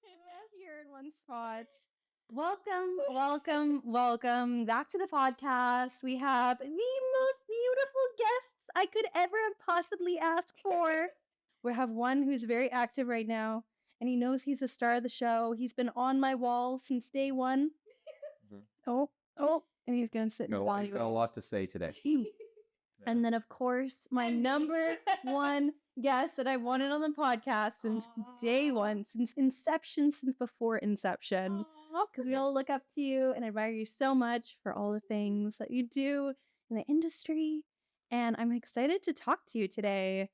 Here in one spot. Welcome back to the podcast. We have the most beautiful guests I could ever possibly ask for. We have one who's very active right now, and he knows he's the star of the show. He's been on my wall since day one. Oh, and he's gonna sit and He's got a lot to say today. And then, of course, my number one guest that I wanted on the podcast since day one, since inception, since before inception. Because we all look up to you and admire you so much for all the things that you do in the industry. And I'm excited to talk to you today.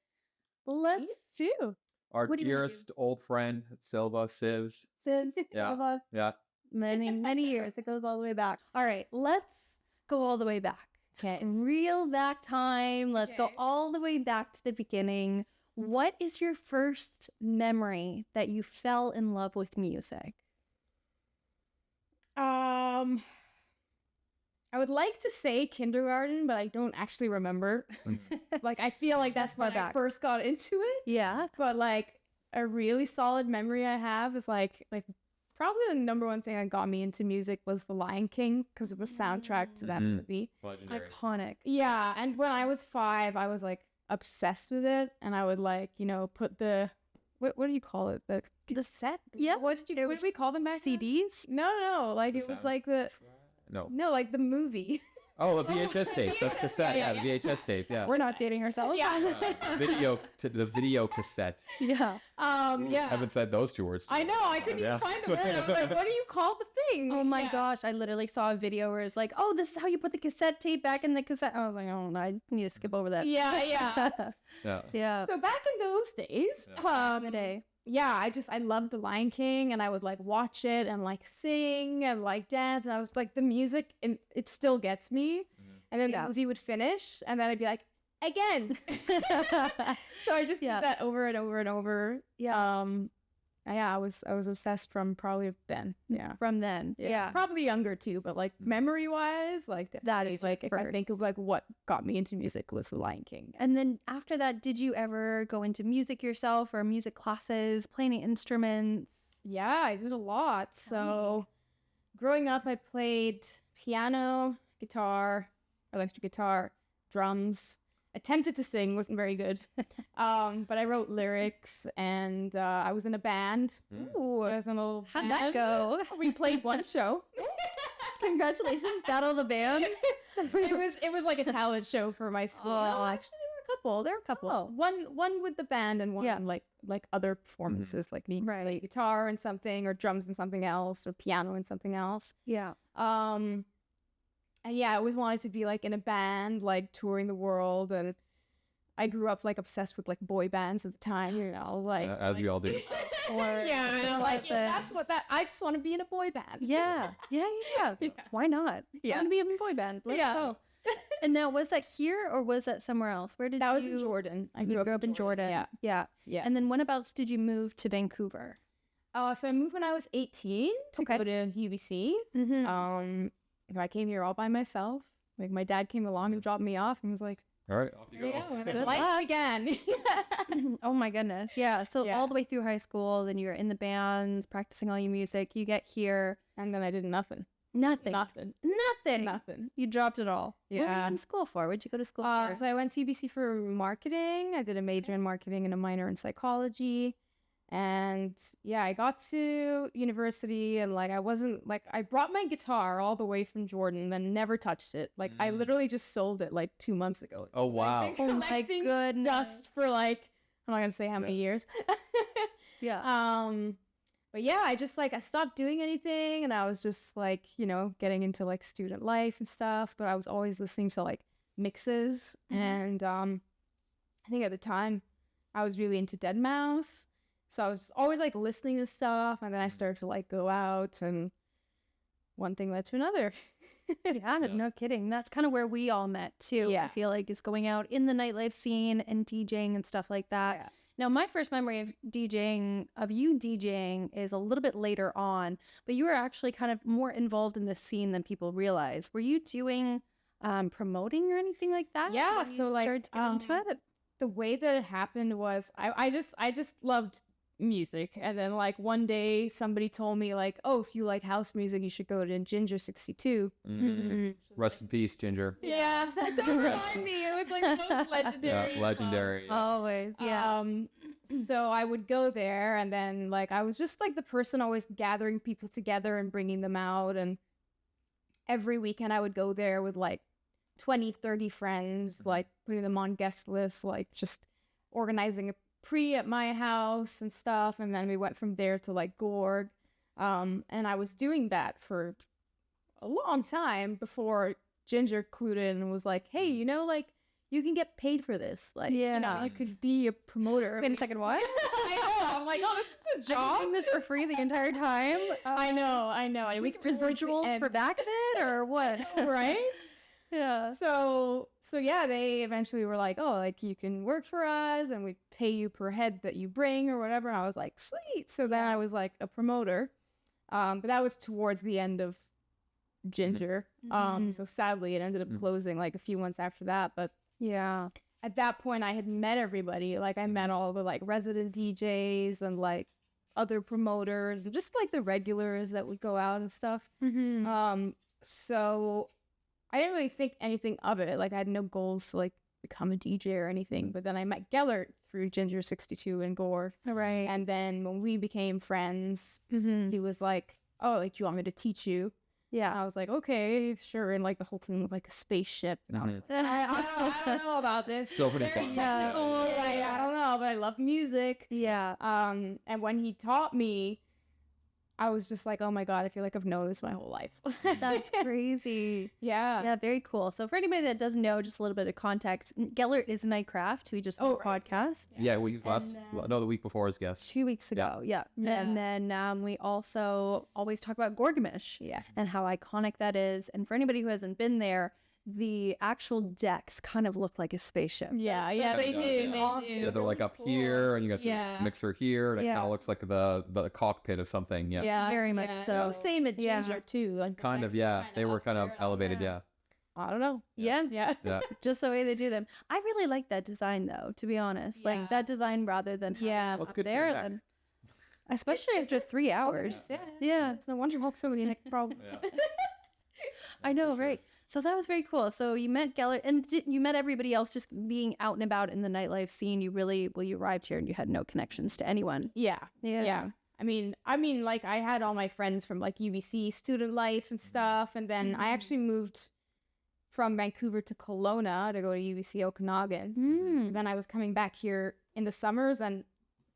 Let's do. Our dearest old friend, Sivz. Sivz, Yeah. Silva. Yeah. Many years. It goes all the way back. All right, let's go all the way back. Okay, reel back time. Let's go all the way back to the beginning. What is your first memory that you fell in love with music? I would like to say kindergarten, but I don't actually remember. Like, I feel like that's when I first got into it. Yeah. But like a really solid memory I have is like probably the number one thing that got me into music was The Lion King because it was soundtrack to that movie. Legendary. Iconic. Yeah, and when I was 5, I was like obsessed with it, and I would like put the what do you call it, the set? Yeah. What did we call them back then? CDs? No, like it was like the like the movie. Oh, a VHS tape. That's cassette. Yeah, the VHS tape. Yeah. We're not dating ourselves. Yeah. The video cassette. Yeah. Yeah. Haven't said those 2 words. I know. I couldn't even find the word. I was like, what do you call the thing? Oh my gosh. I literally saw a video where it's like, oh, this is how you put the cassette tape back in the cassette. I was like, oh, no, I need to skip over that. Yeah. Yeah. So back in those days, I loved The Lion King, and I would like watch it and like sing and like dance, and I was like, the music, and it still gets me. And then the movie would finish, and then I'd be like, again. So I just did that over and over and over. I was obsessed from probably then. Yeah. From then. Yeah. Probably younger too, but like memory wise, like that is like if I think of like what got me into music was The Lion King. And then after that, did you ever go into music yourself or music classes, play any instruments? Yeah, I did a lot. So growing up, I played piano, guitar, electric guitar, drums. Attempted to sing, wasn't very good. But I wrote lyrics, and I was in a band. Ooh, I was in a little how'd that go? We played one show. Congratulations, Battle of the Bands. It was like a talent show for my school. No, actually, there were a couple. Oh. One with the band, and one like other performances, like me playing guitar and something, or drums and something else, or piano and something else. Yeah. And yeah, I always wanted to be like in a band, like touring the world, and I grew up like obsessed with like boy bands at the time, like as we all do. That's what I just want to be in a boy band. Yeah. Why not? Yeah. I want to be in a boy band. Let's go. And now, was that here or was that somewhere else? Where did that was in Jordan? I grew up in Jordan. Yeah. And then when about did you move to Vancouver? So I moved when I was 18 to go to UBC. I came here all by myself. Like my dad came along and dropped me off and was like, all right, off you go. Life again. Oh my goodness. Yeah. So all the way through high school, then you were in the bands, practicing all your music. You get here. And then I did nothing. Nothing. You dropped it all. Yeah. What were you in school for? What'd you go to school for? So I went to UBC for marketing. I did a major in marketing and a minor in psychology. And yeah, I got to university, and like I wasn't like, I brought my guitar all the way from Jordan and then never touched it. Like I literally just sold it like 2 months ago. Oh wow. Like, oh my goodness. Dust for like, I'm not gonna say how many years. But yeah, I just like, I stopped doing anything, and I was just like, getting into like student life and stuff, but I was always listening to like mixes. And I think at the time I was really into deadmau5. So I was just always like listening to stuff, and then I started to like go out, and one thing led to another. No kidding. That's kind of where we all met too. Yeah. I feel like is going out in the nightlife scene and DJing and stuff like that. Yeah. Now, my first memory of you DJing is a little bit later on, but you were actually kind of more involved in the scene than people realize. Were you doing promoting or anything like that? Yeah. So like into it? the way that it happened was I just loved music. And then like one day somebody told me like, oh, if you like house music, you should go to Ginger 62. Rest in peace, Ginger. Yeah, don't remind me. It was like the most legendary. Yeah, legendary. Yeah. Always, yeah. So I would go there, and then like I was just like the person always gathering people together and bringing them out. And every weekend I would go there with like 20, 30 friends, like putting them on guest lists, like just organizing a pre at my house and stuff. And then we went from there to like Gorg. And I was doing that for a long time before Ginger clued in and was like, hey, you know, like you can get paid for this. Like, you know, you could be a promoter. Wait a second, what? I know. I'm like, oh, this is a I've job. been doing this for free the entire time. I know. Are we Just towards the residuals for end. back then or what? Right? Yeah. So yeah, they eventually were like, oh, like you can work for us and we pay you per head that you bring or whatever. And I was like, sweet. So then I was like a promoter. But that was towards the end of Ginger. So sadly it ended up closing like a few months after that. But Yeah. at that point I had met everybody. Like I met all the like resident DJs and like other promoters and just like the regulars that would go out and stuff. So I didn't really think anything of it. Like I had no goals to like become a DJ or anything. But then I met Gellert through Ginger 62 and Gore. Right. And then when we became friends, he was like, oh, like, do you want me to teach you? Yeah. I was like, okay, sure. And like the whole thing with like a spaceship. And I was like, I don't know about this. So pretty Very fun. technical, like, I don't know, but I love music. Yeah. And when he taught me, I was just like, oh my God, I feel like I've known this my whole life. That's crazy. Yeah. Yeah, very cool. So for anybody that doesn't know, just a little bit of context, Gellert is Nightcraft, who we just podcast Yeah, we used the week before as guests. 2 weeks ago. Yeah. And then we also always talk about Gorgamish and how iconic that is. And for anybody who hasn't been there, the actual decks kind of look like a spaceship. Yeah, they Yeah. do. They do. Yeah, they're like up here, and you got your mixer here, and it kind of looks like the cockpit of something. Yeah, Yeah, Very much so. It's the same at Ginger too. Like the kind of. decks are Yeah, kinda they were up kind of there. elevated. Yeah, I don't know. Yeah. Yeah. yeah. Just the way they do them. I really like that design though, to be honest. Yeah. Like that design rather than Yeah. Well, it's up good for there your neck. than especially after 3 hours. Yeah. It's no wonder you have so many neck problems. I know, right? So that was very cool. So you met Gellert and you met everybody else just being out and about in the nightlife scene. You arrived here and you had no connections to anyone. Yeah. I mean, like I had all my friends from like UBC student life and stuff, and then I actually moved from Vancouver to Kelowna to go to UBC Okanagan. Then I was coming back here in the summers and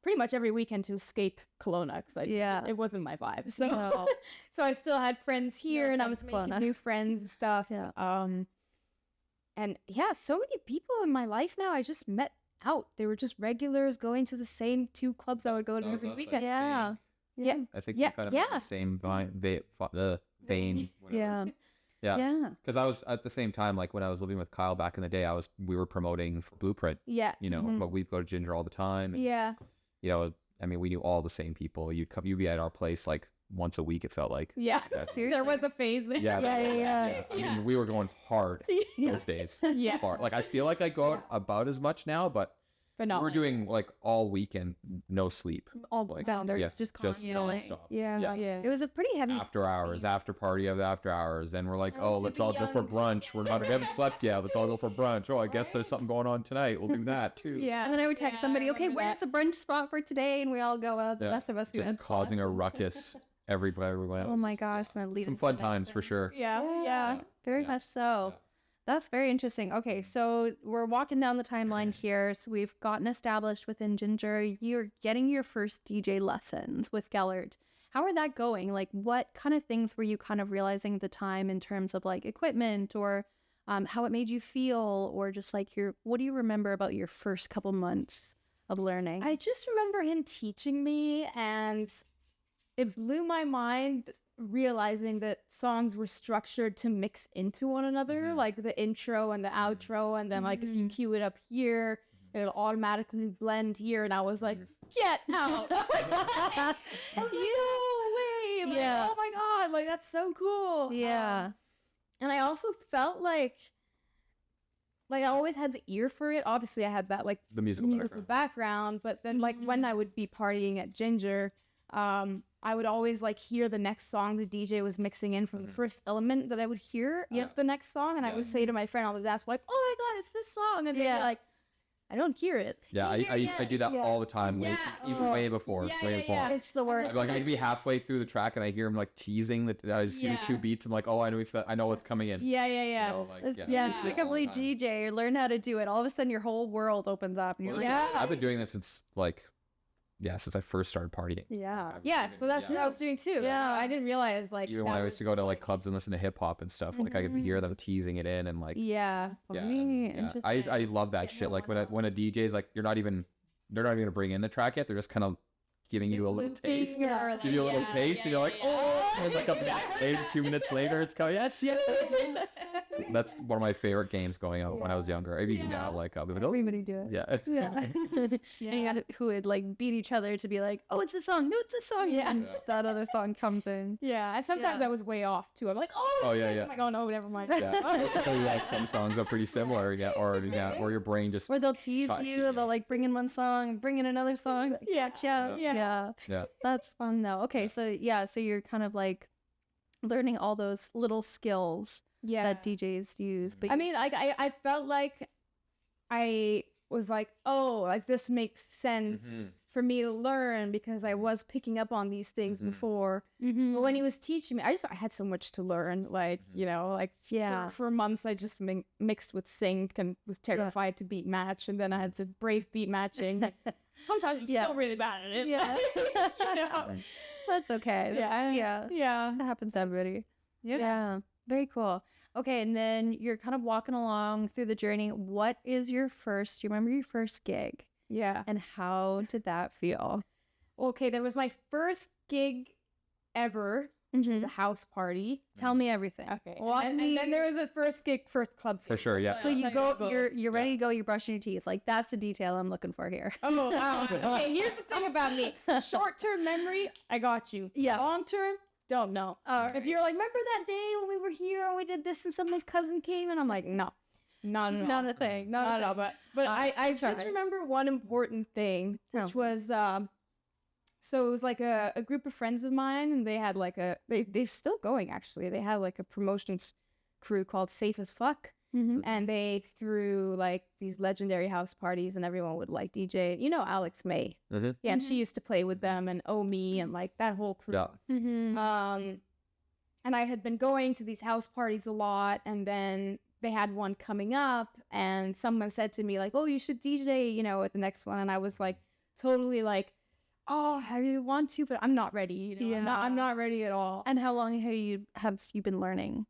pretty much every weekend to escape Kelowna because it wasn't my vibe. So No. so I still had friends here, No and I was offense, making Kelowna. new friends and stuff. Yeah. And yeah, so many people in my life now I just met out. They were just regulars going to the same 2 clubs I would go to every weekend. Yeah. Yeah. I think Yeah, we kind of yeah. had the same vein. Yeah. Yeah. Yeah. Because I was at the same time, like when I was living with Kyle back in the day, we were promoting for Blueprint. Yeah. You know, but we'd go to Ginger all the time. And, Yeah. You know, I mean, we knew all the same people. You'd be at our place like once a week. It felt like. Yeah. That's- There was a phase there. Yeah. Yeah. I mean, we were going hard those days. Yeah. Hard. Like I feel like I go out about as much now, but But not we're like doing like all weekend, no sleep. All Like, bounders, yeah, just constantly. nonstop. Yeah. Yeah. It was a pretty heavy After hours, after party of after hours. Then we're like, oh, to let's be all go for young. brunch. We haven't slept yet. Let's all go for brunch. Oh, I guess there's something going on tonight. We'll do that too. Yeah. And then I would text somebody, okay, where's the brunch spot for today? And we all go out. The Yeah. rest of us go Just out. causing a ruckus everywhere we went. Oh my gosh. And then leave Some fun times for sure. Yeah. Very Yeah. much so. Yeah. That's very interesting. Okay, so we're walking down the timeline here. So we've gotten established within Ginger. You're getting your first DJ lessons with Gellert. How are that going? Like, what kind of things were you kind of realizing at the time in terms of like equipment or how it made you feel, or just like what do you remember about your first couple months of learning? I just remember him teaching me, and it blew my mind realizing that songs were structured to mix into one another, like the intro and the outro, and then like if you cue it up here, it'll automatically blend here, and I was like, get out. I was like, no way. Like, Yeah. oh my God, like that's so cool. Yeah. And I also felt like like I always had the ear for it. Obviously, I had that like The musical background, but then like when I would be partying at Ginger, I would always like hear the next song the DJ was mixing in from the first element that I would hear of the next song, and I would say to my friend, I would ask like, "Oh my god, it's this song," and they'd be like, "I don't hear it." Yeah, I do that all the time, even way before. It's the worst. Like I'd be halfway through the track and I hear him like teasing that I just hear 2 beats. I'm like, oh, I know what's coming in. Yeah. You know, like, It's like a complete DJ. Learn how to do it. All of a sudden, your whole world opens up. And you're like, I've been doing this since like, since I first started partying. So that's what I was doing too. Yeah, I didn't realize like even when I used to go to like clubs and listen to hip hop and stuff, like I could hear them teasing it in and like I love that shit. Like when a DJ is like they're not even gonna bring in the track yet, they're just kind of giving you a little taste. Give you a little taste and you're like, oh, and it's like a minute later, 2 minutes later it's coming. Yes. That's one of my favorite games going on when I was younger. Even now, like I'll be like, oh, everybody do it. And you got who would like beat each other to be like, oh, it's a song. No, it's a song. And that other song comes in. And sometimes I was way off too. I'm like, oh yeah. I'm like, oh no, never mind. So like some songs are pretty similar, or your brain just. Or they'll tease you. They'll like bring in one song, bring in another song. Yeah. That's fun though. Okay, so you're kind of like learning all those little skills that DJs use. But I mean, like I felt like I was like, oh, like this makes sense for me to learn because I was picking up on these things before. But when he was teaching me, I had so much to learn. Like you know, like for months I just mixed with sync and was terrified to beat match, and then I had to brave beat matching. Sometimes I'm still really bad at it. You know? That's okay. Yeah. That happens to everybody. Yeah. Very cool. Okay, and then you're kind of walking along through the journey. What is do you remember your first gig? Yeah. And how did that feel? Okay, that was my first gig ever. Which was a house party. Tell me everything. Okay. And then there was a first gig, first club. For sure, yeah. So you go, you're ready to go, you're brushing your teeth. Like, that's a detail I'm looking for here. Oh, wow. Okay, here's the thing about me. Short-term memory, I got you. Yeah. Long-term, don't know. If you're like, remember that day when we were here and we did this and somebody's cousin came? And I'm like, no. Not at all. Not a thing. Not at all. But I just remember one important thing, which was... So it was like a group of friends of mine, and they had like they're still going actually. They had like a promotions crew called Safe as Fuck, and they threw like these legendary house parties, and everyone would like DJ. You know Alex May, and she used to play with them, and Me, and like that whole crew. And I had been going to these house parties a lot, and then they had one coming up, and someone said to me like, "Oh, you should DJ, you know, at the next one," and I was like, totally like. Oh, I really want to, but I'm not ready. You know? I'm not ready at all. And how long have you been learning?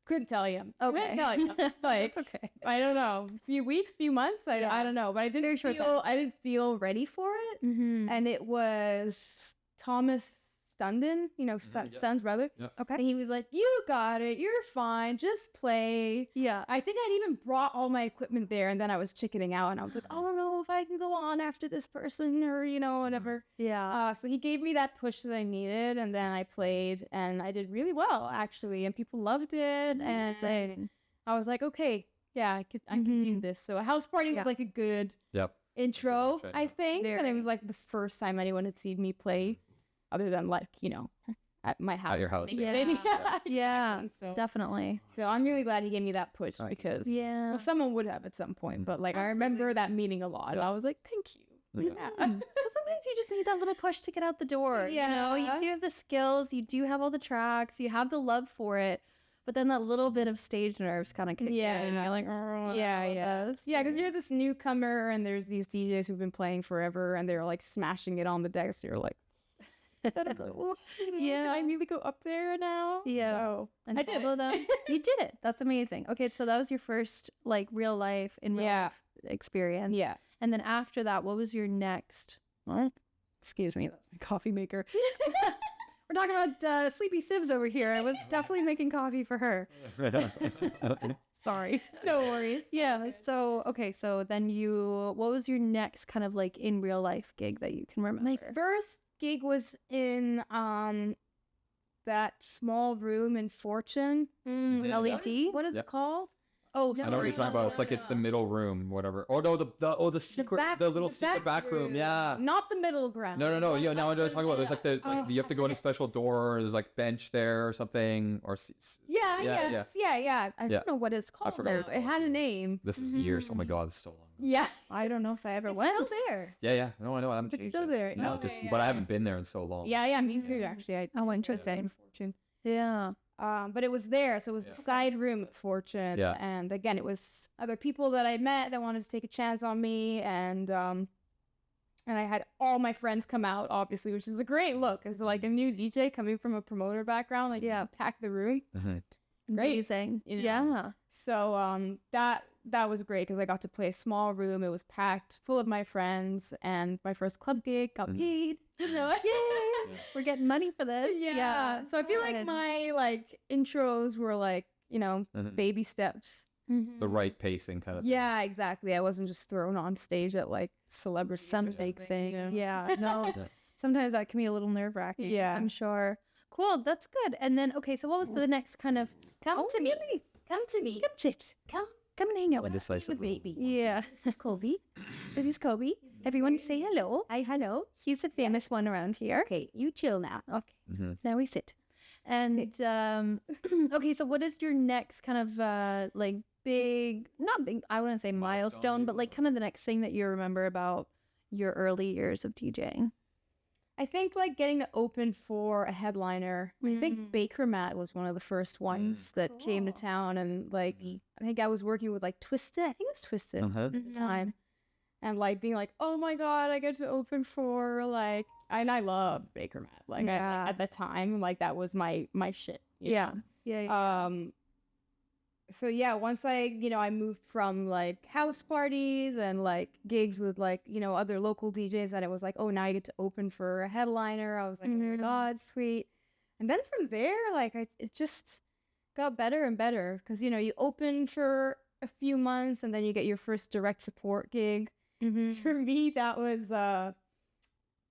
Couldn't tell you. Okay. Couldn't tell you. Like, okay. I don't know. A few weeks, few months. I don't know. But I didn't feel ready for it. And it was Thomas Stunden, you know, Son's brother. Okay. And he was like, you got it. You're fine. Just play. Yeah. I think I'd even brought all my equipment there, and then I was chickening out, and I was like, I don't know if I can go on after this person or, you know, whatever. Yeah. So he gave me that push that I needed, and then I played, and I did really well, actually, and people loved it, and I was like, okay, yeah, I could do this. So a house party was like a good intro, I think, and it was like the first time anyone had seen me play. Other than like, you know, at my house. At your house. Yeah, so, definitely. So I'm really glad he gave me that push because well, someone would have at some point. But like I remember that meaning a lot. I was like, thank you. Yeah. Sometimes you just need that little push to get out the door. Yeah. You know, you do have the skills, you do have all the tracks, you have the love for it. But then that little bit of stage nerves kind of kick in. And you're like, oh, yeah, because you're this newcomer and there's these DJs who've been playing forever and they're like smashing it on the deck. So you're like, can I really go up there now? Yeah. So, and I follow them. You did it. That's amazing. Okay, so that was your first like real life life experience. Yeah. And then after that, what was your next? Excuse me, that's my coffee maker. We're talking about Sleepy Sivz over here. I was definitely making coffee for her. Sorry. No worries. Yeah. So okay. So then what was your next kind of like in real life gig that you can remember? My first gig was in that small room in Fortune. LED. What is it called? Oh, I know what you're talking about. It's like it's the middle room, whatever. Oh no, the secret, the little secret back room. Yeah. Not the middle ground. No. Yeah, now I know what you're talking about. There's like like you have to go in a special door. There's like bench there or something, or Yeah. I don't know what it's called. forgot what it's It called, had a yeah. name. This is years. Oh my god, it's so long. Yeah. I don't know if I ever It's went. still there. Yeah. No, I know. I haven't It's changed still it. there. No, Okay, but I haven't been there in so long. Yeah, me too, actually. Oh, interesting. Fortune. Yeah. But it was there, so it was the side room at Fortune. Yeah. And again, it was other people that I met that wanted to take a chance on me, and I had all my friends come out, obviously, which is a great look as like a new DJ coming from a promoter background. Like, pack the room. Mhm. Great. Amazing. You know? Yeah. So that was great because I got to play a small room. It was packed, full of my friends, and my first club gig got paid. You know, Yay! We're getting money for this. yeah. So I feel like Excited. my like intros were like, you know, Mhm. baby steps. The right pacing kind of. Yeah, exactly. I wasn't just thrown on stage at like celebrity Some big thing. Yeah. No. Yeah. Sometimes that can be a little nerve wracking. Yeah. I'm sure. Cool. That's good. And then, okay, so what was the next kind of? Come to me. Come to me. Come sit. Come and hang out with us. Decisively. baby. Yeah. This is Kobe. This is Kobe. Everyone say hello. Hi, hello. He's the famous one around here. Okay, you chill now. Okay. Mhm. Now we sit. And okay, so what is your next kind of like big, not big, I wouldn't say milestone, but like kind of the next thing that you remember about your early years of DJing? I think like getting to open for a headliner. I think Baker Matt was one of the first ones that came to town, and like I think I was working with like Twisted. I think it was Twisted at the time, and like being like, oh my god, I get to open for like, and I love Baker Matt. Like Yeah. at the time, like that was my shit. you know? Yeah. So yeah, once I moved from like house parties and like gigs with like, other local DJs, and it was like, oh, now you get to open for a headliner. I was like, oh my God, sweet. And then from there, like it just got better and better because, you open for a few months and then you get your first direct support gig. For me, that was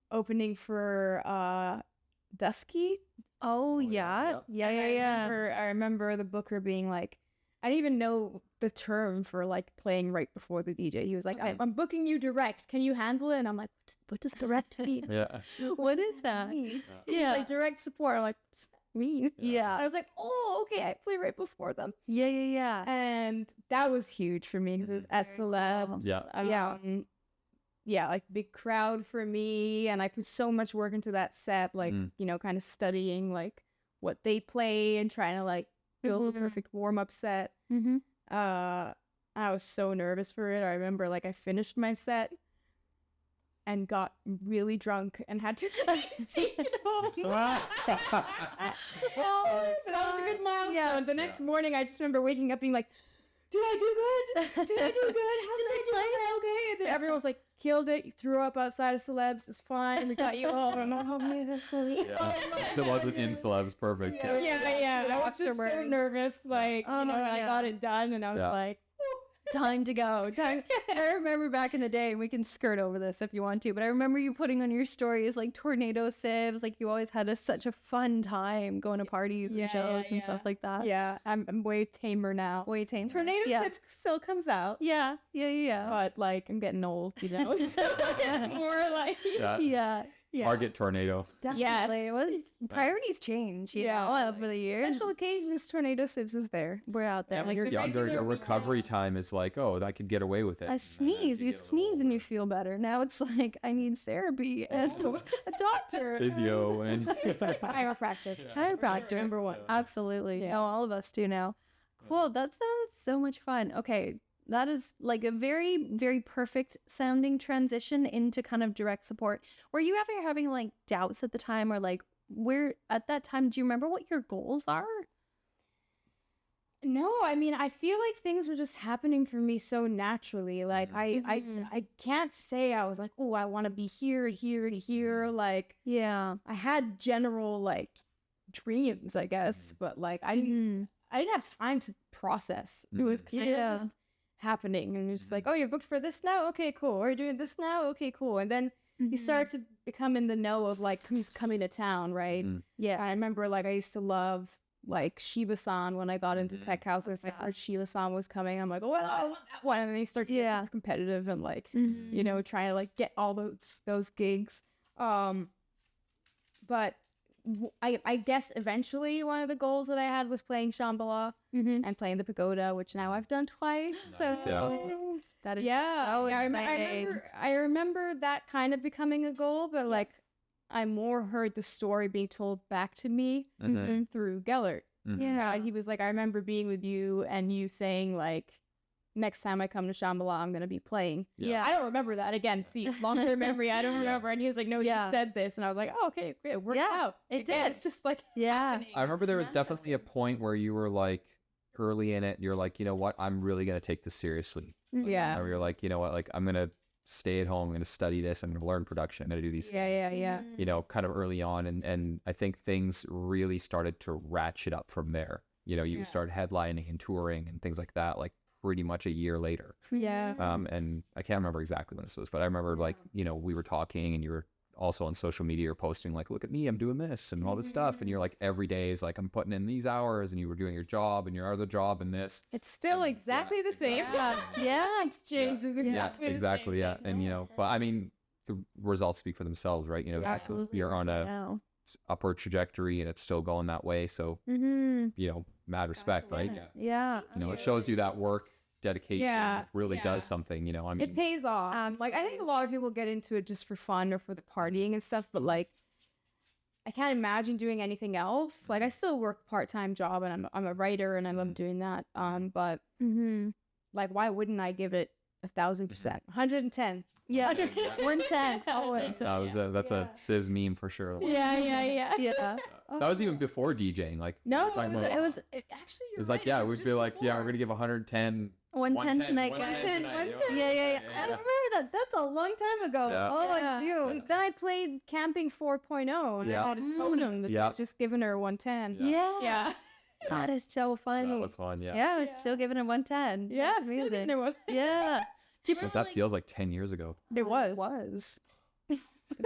opening for Dusky. Oh, yeah. Yeah. I remember the booker being like, I didn't even know the term for like playing right before the DJ. He was like, Okay. I'm booking you direct. Can you handle it? And I'm like, what does direct mean? Yeah. What is that? He's Yeah. like direct support. I'm like, what's that mean? Yeah. I was like, oh, okay, I play right before them. Yeah. And that was huge for me because it was at Celeb. Yeah. Yeah, like big crowd for me. And I put so much work into that set, like, kind of studying like what they play and trying to like build a perfect warm-up set. I was so nervous for it. I remember like I finished my set and got really drunk and had to take it home. That was a good milestone. Yeah. The next morning, I just remember waking up being like, did I do good? Did I do good? How did I play? Okay. And then everyone was like, killed it. You threw up outside of Celebs. It's fine. We got you home. And I'm like, oh man, that's funny. Yeah. Celebs and in celebs, perfect. Yeah. I was just so Afterwards. nervous. Like, I got it done, and I was like, Time to go. I remember back in the day, and we can skirt over this if you want to, but I remember you putting on your stories like tornado Sivz. Like you always had such a fun time going to parties and shows and stuff like that. yeah, I'm way tamer now. Way tame. Tornado Sips still comes out. Yeah. But like I'm getting old, so it's more like Yeah. Yeah. Target tornado. Definitely. Well, priorities change, you know, over the years. Special occasions, Tornado Sips is there. We're out there. Yeah, when you're the younger, regular your recovery time is like, oh, I could get away with it. A sneeze, you sneeze and you feel better. Now it's like, I need therapy and a doctor. Physio and Chiropractic. Chiropractor. Number one. Absolutely. Yeah. No, all of us do now. Cool. That sounds so much fun. Okay. That is like a very, very perfect sounding transition into kind of direct support. Were you ever having like doubts at the time, or like where at that time, do you remember what your goals are? No, I mean, I feel like things were just happening for me so naturally. Like I can't say I was like, oh, I want to be here and here and here. Like, Yeah. I had general like dreams, I guess, but like I didn't have time to process. It was kind of just happening, and it's like, oh, you're booked for this now, okay, cool. Or you're doing this now, okay, cool. And then you start to become in the know of like who's coming to town, right? Yeah. I remember like I used to love like Shiba-san when I got into tech house. If I heard Shiba-san was coming, I'm like, oh, I want that one. And then you start to get super competitive and like, you know, trying to like get all those gigs. But I guess eventually one of the goals that I had was playing Shambhala and playing the pagoda, which now I've done twice. Nice, So That is so exciting. I remember that kind of becoming a goal, but like I more heard the story being told back to me through Gellert. Yeah, he was like, I remember being with you and you saying like, next time I come to Shambhala, I'm gonna be playing. Yeah. I don't remember that. Again, see, long-term memory, I don't remember. And he was like, no, you said this. And I was like, oh, okay, great, it worked out. It Again, did. It's just like, Yeah. I remember there was definitely a point where you were like early in it. You're like, you know what? I'm really going to take this seriously. yeah. Or you're like, you know what? Like, I'm going to stay at home. I'm going to study this. I'm going to learn production. I'm going to do these things. Yeah. You know, kind of early on. And I think things really started to ratchet up from there. You know, you started headlining and touring and things like that, like pretty much a year later. Yeah. And I can't remember exactly when this was, but I remember like, you know, we were talking and you were also on social media, you're posting like, look at me, I'm doing this and all this stuff. And you're like, every day is like, I'm putting in these hours, and you were doing your job and your other job and this. It's still And, exactly the same. Yeah. Exchange is exactly the exactly. same. Yeah. And, you know, but I mean, the results speak for themselves, right? You know, Absolutely. you're on a Wow. upward trajectory and it's still going that way. So, you know, mad respect, right? Yeah. You know, it shows you that work, dedication really does something, you know. I mean, It pays off. Like, I think a lot of people get into it just for fun or for the partying and stuff, but like, I can't imagine doing anything else. Like, I still work a part-time job and I'm a writer and I love doing that. But like, why wouldn't I give it 1,000%? 110. Yeah. 110. that's a Sivz meme for sure. Yeah. Yeah. That was even before DJing. Like, No, we're talking about- it was actually. It's like, yeah, we'd be like, yeah, we're gonna give 110. 110 tonight, guys. 110 tonight, Yeah. I remember that. That's a long time ago. Yeah. Oh, it's you. And then I played Camping 4.0 and Yeah. I had a totem that's just given her 110. Yeah. That is so funny. That was fun, yeah. Yeah, I was still giving it 110. Yeah, That's still amazing. giving her 110. Yeah. Do you But remember, that like, feels like 10 years ago. It was. was.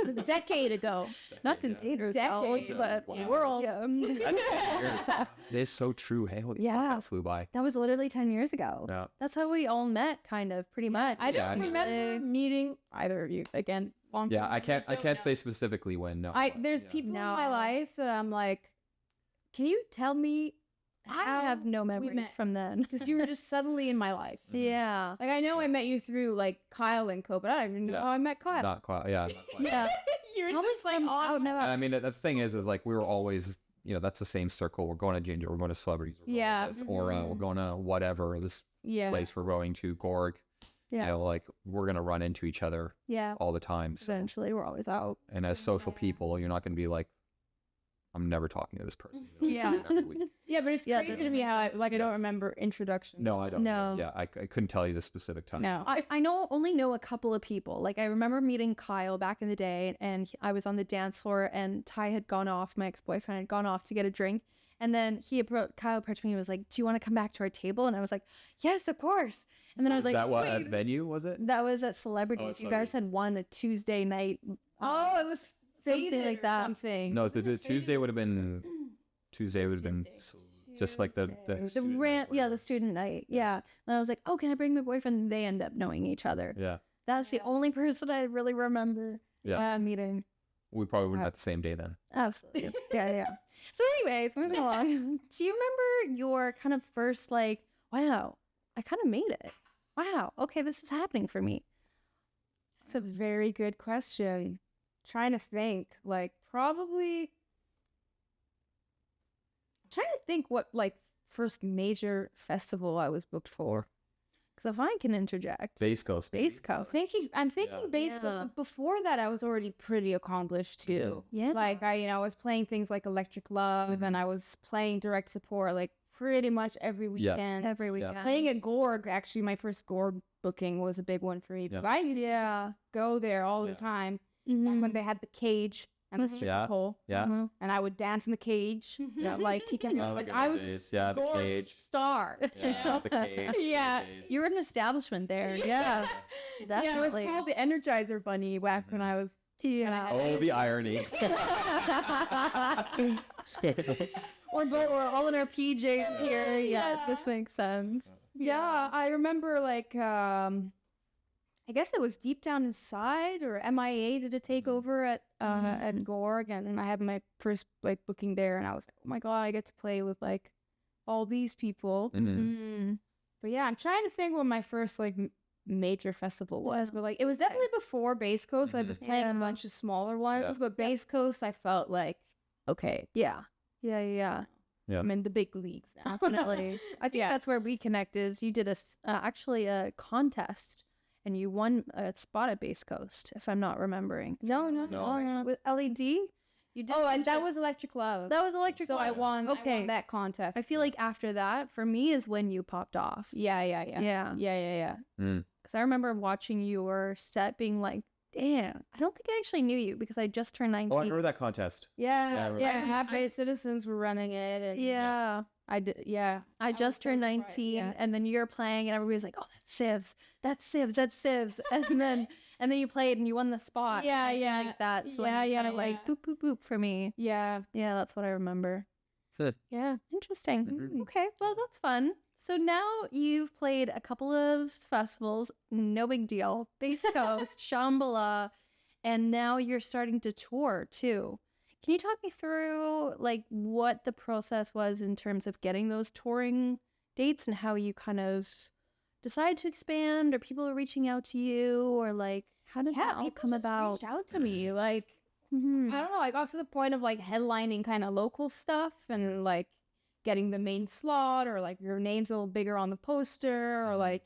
A decade ago. Not to date ourselves, Decade. but Wow. World. yeah. It is so true. Hey, holy fuck, Yeah. that flew by. That was literally 10 years ago. Yeah. That's how we all met, kind of, pretty much. I Yeah, I don't mean- remember meeting either of you. Again, long Yeah, time I ago. can't say specifically when. No. There's Yeah. people in No. my life that I'm like, can you tell me I have no memories met. from then. because you were just suddenly in my life. Yeah. Like, I know I met you through like Kyle and Co, but I don't even know Yeah. how I met Kyle. Not quite. Yeah. Not quite. Yeah. You're Probably just like, from out And I now. mean, the thing is like we were always, you know, that's the same circle. We're going to Ginger. We're going to Celebrities. We're going Yeah. to this, or we're going to whatever this yeah, place we're going to, Gorg. Yeah. You know, like we're gonna run into each other yeah, all the time. So. Eventually, we're always out. And as social people, you're not gonna be like, I'm never talking to this person. Yeah. Every week. yeah. But it's Yeah, crazy to me how I don't remember introductions. No, I don't. No. Yeah, I couldn't tell you the specific time. No. I only know a couple of people. Like, I remember meeting Kyle back in the day, and I was on the dance floor, and Ty had gone off, my ex-boyfriend had gone off to get a drink. And then Kyle approached me and was like, do you want to come back to our table? And I was like, yes, of course. And then I was Is like, that what wait. at venue was it? That was at Celebrities. at You guys had won a Tuesday night. Oh, it was Something faded like or that. Something. No, the Tuesday would have been. Tuesday would have been just like the The student rant, night, yeah, whatever. the student night, yeah. And I was like, oh, can I bring my boyfriend? And they end up knowing each other. Yeah, That's the only person I really remember Yeah. meeting. we probably would have met the same day then. Absolutely. Yeah. So anyways, moving along. Do you remember your kind of first, like, wow, I kind of made it. Wow, okay, this is happening for me. That's a very good question. Trying to think, like, probably. Trying to think what like first major festival I was booked for. Because if I can interject. Base Coast. Base Coast. I'm thinking Yeah. bass, but before that I was already pretty accomplished too. Yeah. Like I was playing things like Electric Love and I was playing direct support like pretty much every Yeah. weekend. Every weekend. Playing at Gorg, actually my first Gorg booking was a big one for me because Yeah. I used to just go there all Yeah. the time Mhm. when they had the cage and the stripper Yeah. pole. Yeah. Mhm. And I would dance in the cage, you know, like kicking. Oh, like the I was days. Yeah, the Gorg cage. star. Yeah, the cage. Yeah. the days. You were an establishment there. Yeah. Yeah, it was Definitely. called the Energizer Bunny back when I was Yeah. Oh, the irony. We're all in our PJs here. Yeah, this makes sense. Yeah, I remember like I guess it was Deep Down Inside or MIA did a takeover at Gorg, and I had my first like booking there, and I was like, oh my god, I get to play with like all these people. But yeah, I'm trying to think what my first like major festival was, but like it was definitely before Bass Coast. I was playing a bunch of smaller ones, but Bass Coast I felt like okay, Yeah. I'm in the big leagues now. Definitely. I think that's where we connected. You did actually a contest, and you won a spot at Bass Coast, if I'm not remembering. No. With LED? You did. Oh, and that was Electric Love. That was Electric So Love. I won. Okay. I won that contest. I feel like after that, for me, is when you popped off. Yeah. Because I remember watching your set being like, damn, I don't think I actually knew you because I just turned 19. Oh, I remember that contest. Yeah. Half-Baked Citizens were running it. And Yeah. I did. Yeah. I just turned 19, and then you're playing, and everybody's like, "Oh, that's Sivz," and then you played, and you won the spot. Yeah. Like that. So like boop boop boop for me. Yeah. That's what I remember. Yeah. Interesting. Okay, well that's fun. So now you've played a couple of festivals, no big deal. Bass Coast, Shambhala, and now you're starting to tour too. Can you talk me through like what the process was in terms of getting those touring dates and how you kind of decided to expand, or people are reaching out to you, or like how did that all come about? Reached out to me, like I don't know. I got to the point of like headlining kind of local stuff and like getting the main slot, or like your name's a little bigger on the poster, or like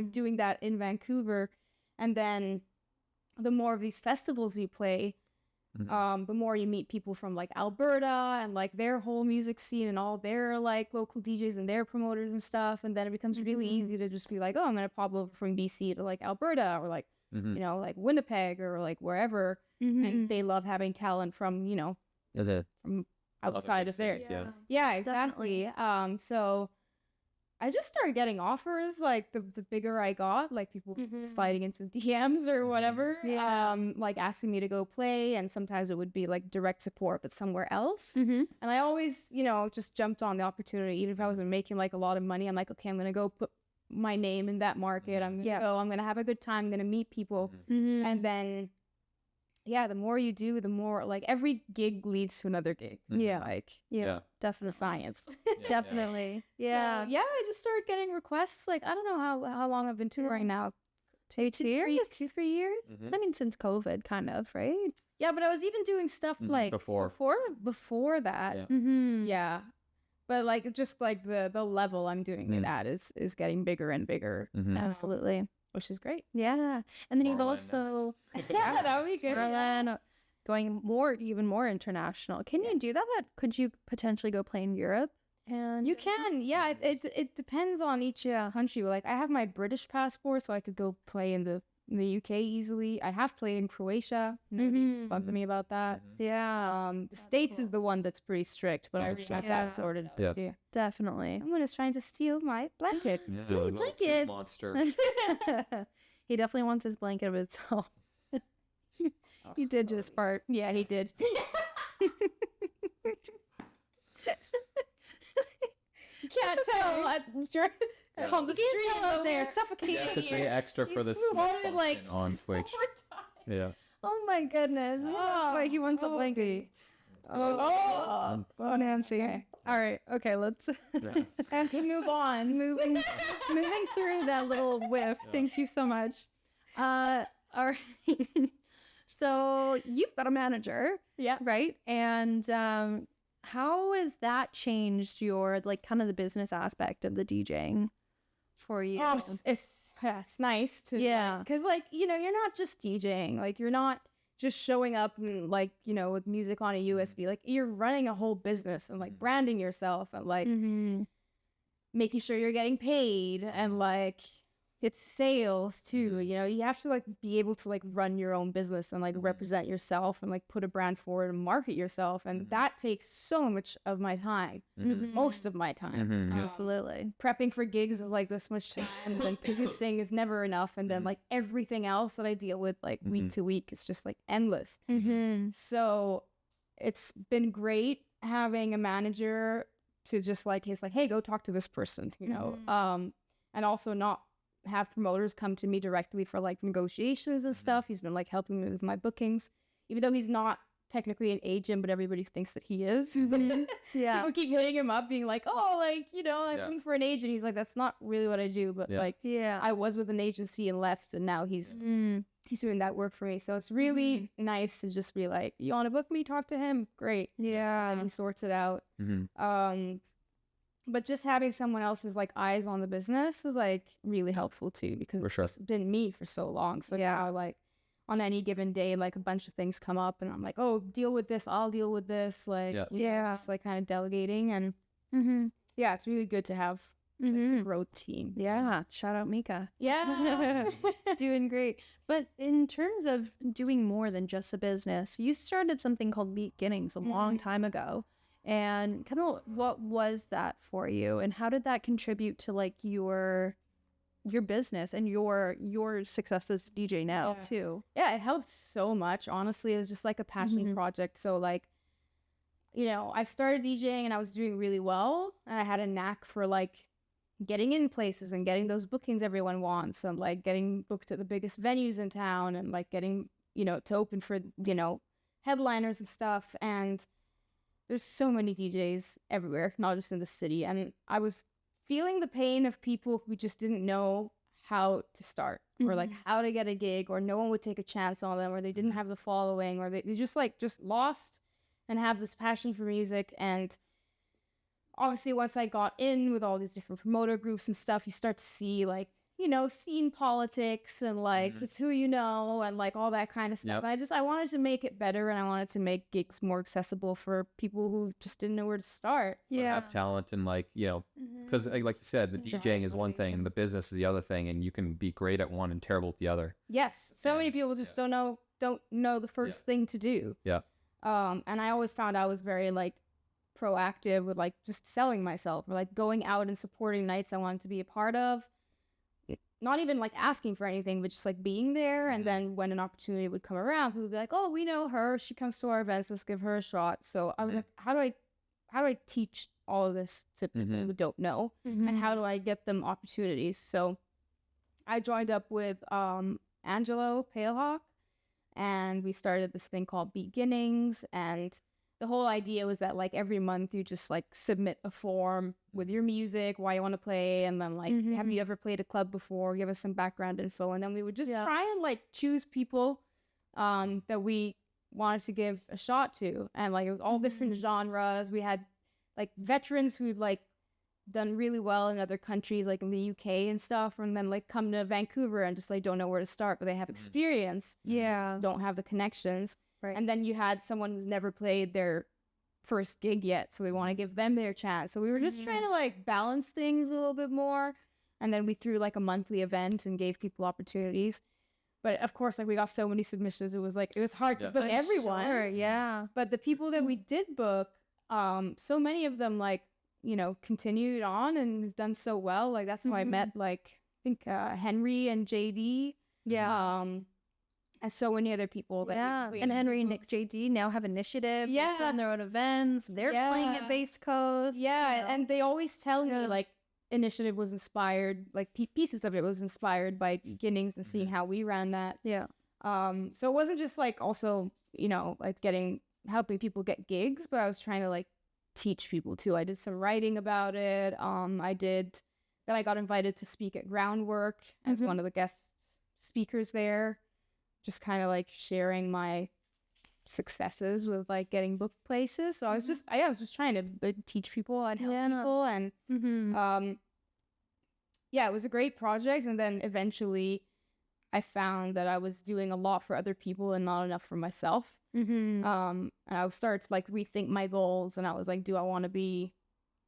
doing that in Vancouver, and then the more of these festivals you play. The more you meet people from like Alberta and like their whole music scene and all their like local DJs and their promoters and stuff, and then it becomes really easy to just be like, oh, I'm gonna pop over from BC to like Alberta or like like Winnipeg or like wherever, and they love having talent from from outside of theirs. Yeah, exactly. So I just started getting offers, like the bigger I got, like people sliding into DMs or whatever, like asking me to go play, and sometimes it would be like direct support, but somewhere else. And I always, just jumped on the opportunity, even if I wasn't making like a lot of money. I'm like, okay, I'm gonna go put my name in that market. I'm gonna go. I'm gonna have a good time. I'm gonna meet people, and then. Yeah, the more you do, the more like every gig leads to another gig. Definitely science. Definitely. So, I just started getting requests. Like I don't know how long I've been touring now. 2 years? 2-3 years. I mean, since COVID, kind of, right? Yeah, but I was even doing stuff like before that. Yeah, but like just like the level I'm doing it at is getting bigger and bigger. Absolutely. Which is great. Yeah. And then you've also that would be good. Going even more international. Can you do that? Could you potentially go play in Europe? And you can, yeah. It depends on each country. Like I have my British passport, so I could go play in the UK easily. I have played in Croatia. Nobody bugged me about that. Yeah. The States is the one that's pretty strict, but I already have that sorted out. Yeah. Definitely. Someone is trying to steal my blanket. Steal blankets. Monster. He definitely wants his blanket of itself. He did just fart. Yeah, he did. You can't tell. I'm sure on the street out there suffocating. You have to pay extra for this like on Twitch. Yeah. Oh my goodness. That's why he wants a blanket. Oh, Nancy. Okay. All right. Okay, let's move on. Moving through that little whiff. Yeah. Thank you so much. All right. So you've got a manager. Yeah. Right? And how has that changed your like kind of the business aspect of the DJing for you? Oh, it's nice to because like you're not just DJing, like you're not just showing up and like with music on a USB, like you're running a whole business and like branding yourself and like making sure you're getting paid and like it's sales too. You know, you have to like be able to like run your own business and like represent yourself and like put a brand forward and market yourself. And that takes so much of my time, most of my time. Absolutely. Prepping for gigs is like this much time, and then producing is never enough. And then like everything else that I deal with like week to week, it's just like endless. So it's been great having a manager to just like, he's like, hey, go talk to this person, you know, and also not have promoters come to me directly for like negotiations and stuff. He's been like helping me with my bookings, even though he's not technically an agent, but everybody thinks that he is. Yeah. People keep hitting him up being like, oh, like, you know, I'm looking for an agent. He's like, that's not really what I do, but like, I was with an agency and left, and now he's doing that work for me. So it's really nice to just be like, you want to book me? Talk to him. Great. Yeah. And he sorts it out. But just having someone else's like eyes on the business is like really helpful too, because it's been me for so long. So now like on any given day, like a bunch of things come up and I'm like, oh, deal with this. I'll deal with this. Like, just like kind of delegating. And yeah, it's really good to have like, a growth team. Yeah. Shout out Mika. Yeah. Doing great. But in terms of doing more than just a business, you started something called Beginnings a long time ago. And kind of what was that for you, and how did that contribute to like your business and your success as DJ now too? Yeah, it helped so much. Honestly, it was just like a passion project. So like, you know, I started DJing and I was doing really well, and I had a knack for like getting in places and getting those bookings everyone wants, and like getting booked at the biggest venues in town, and like getting, you know, to open for, you know, headliners and stuff. And there's so many DJs everywhere, not just in the city. And I was feeling the pain of people who just didn't know how to start or like how to get a gig, or no one would take a chance on them, or they didn't have the following, or they just lost and have this passion for music. And obviously once I got in with all these different promoter groups and stuff, you start to see like, you know, scene politics and like it's who you know and like all that kind of stuff. And I wanted to make it better, and I wanted to make gigs more accessible for people who just didn't know where to start. Have talent and like, you know, because like you said, the DJing is one thing and the business is the other thing, and you can be great at one and terrible at the other. Yes. So many people just don't know the first thing to do. And I always found I was very like proactive with like just selling myself, or like going out and supporting nights I wanted to be a part of. Not even like asking for anything, but just like being there. And then when an opportunity would come around, people would be like, oh, we know her, she comes to our events, let's give her a shot. So I was like, how do I teach all of this to people who don't know, and how do I get them opportunities? So I joined up with Angelo Palehawk, and we started this thing called Beginnings. And the whole idea was that like every month you just like submit a form with your music, why you want to play, and then like, have you ever played a club before? Give us some background info, and then we would just try and like choose people that we wanted to give a shot to. And like it was all different genres. We had like veterans who'd like done really well in other countries, like in the UK and stuff, and then like come to Vancouver and just like don't know where to start, but they have experience, just don't have the connections. And then you had someone who's never played their first gig yet, so we want to give them their chance. So we were just trying to like balance things a little bit more. And then we threw like a monthly event and gave people opportunities. But of course, like we got so many submissions, it was hard to book everyone. Sure, but the people that we did book, so many of them like, you know, continued on and have done so well. Like that's how I met like I think Henry and JD. And so many other people that and Henry and Nick JD now have initiative. They've done their own events. They're playing at Base Coast. And they always tell me like initiative was inspired, like pieces of it was inspired by Beginnings and seeing how we ran that. So it wasn't just like also, you know, like helping people get gigs, but I was trying to like teach people too. I did some writing about it. Then I got invited to speak at Groundwork as one of the guest speakers there. Just kind of like sharing my successes with like getting booked places. So I was just trying to teach people and help people. And it was a great project. And then eventually I found that I was doing a lot for other people and not enough for myself. And I started to like rethink my goals, and I was like, do I want to be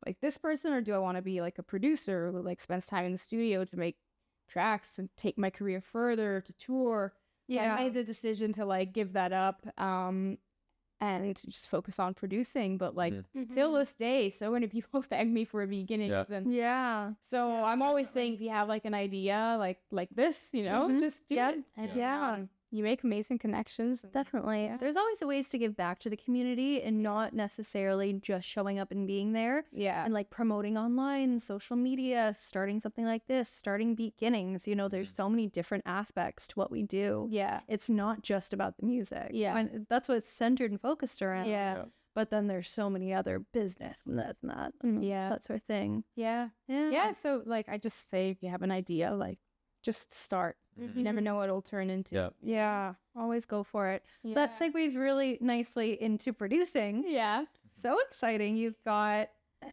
like this person, or do I want to be like a producer who like spends time in the studio to make tracks and take my career further to tour. So I made the decision to like give that up and just focus on producing. But like till this day, so many people thank me for beginnings. And so I'm always saying, if you have like an idea like this, you know, just do it. And you make amazing connections. Definitely. There's always ways to give back to the community and not necessarily just showing up and being there. And like promoting online, social media, starting something like this, starting beginnings. You know, there's so many different aspects to what we do. It's not just about the music. And that's what it's centered and focused around. But then there's so many other business and this and that. And that sort of thing. So like I just say, if you have an idea, like just start. You never know what it'll turn into. Always go for it. So that segues really nicely into producing. So exciting. You've got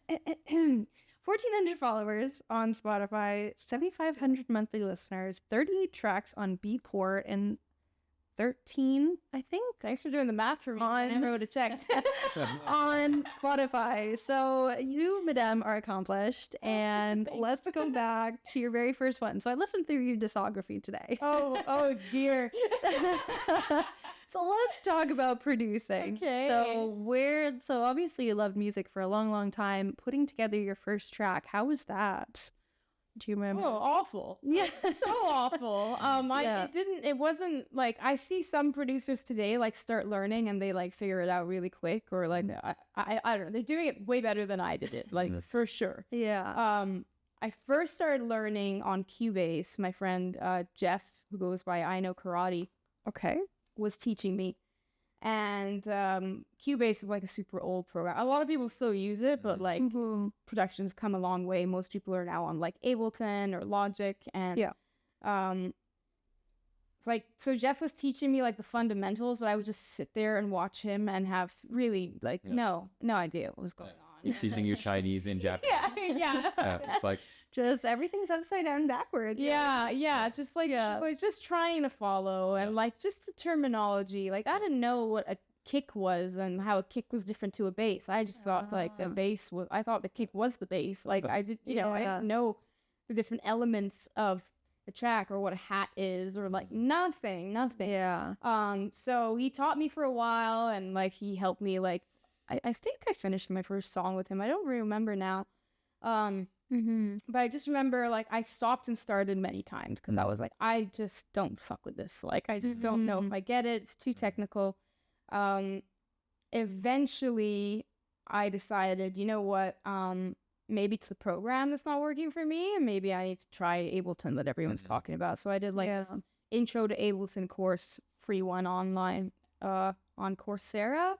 1,400 followers on Spotify, 7,500 monthly listeners, 38 tracks on Beatport, and 13, I think. Thanks for doing the math for me. I never would have checked. On Spotify. So you, madame, are accomplished. And let's go back to your very first one. So I listened through your discography today. Oh dear. So let's talk about producing. So obviously you loved music for a long, long time. Putting together your first track, how was that? Do you remember? Oh, awful. Yes. So awful. It wasn't like, I see some producers today like start learning and they like figure it out really quick, or like, I don't know, they're doing it way better than I did it, like for sure. I first started learning on Cubase. My friend Jeff, who goes by I Know Karate, was teaching me. And Cubase is like a super old program. A lot of people still use it, but like production's come a long way. Most people are now on like Ableton or Logic, and it's like, so Jeff was teaching me like the fundamentals, but I would just sit there and watch him and have really like no idea what was going on. He's teaching you Chinese and Japanese. It's like just everything's upside down and backwards. Just like just trying to follow and like just the terminology. Like I didn't know what a kick was and how a kick was different to a bass. I just thought like the bass was, I thought the kick was the bass. Like I did, I didn't know the different elements of the track or what a hat is or like nothing. So he taught me for a while, and like he helped me. Like I think I finished my first song with him. I don't remember now. But I just remember like I stopped and started many times because I was like, I just don't fuck with this. Like I just don't know if I get it. It's too technical. Eventually I decided, you know what, maybe it's the program that's not working for me, and maybe I need to try Ableton that everyone's talking about. So I did like this intro to Ableton course, free one online on Coursera.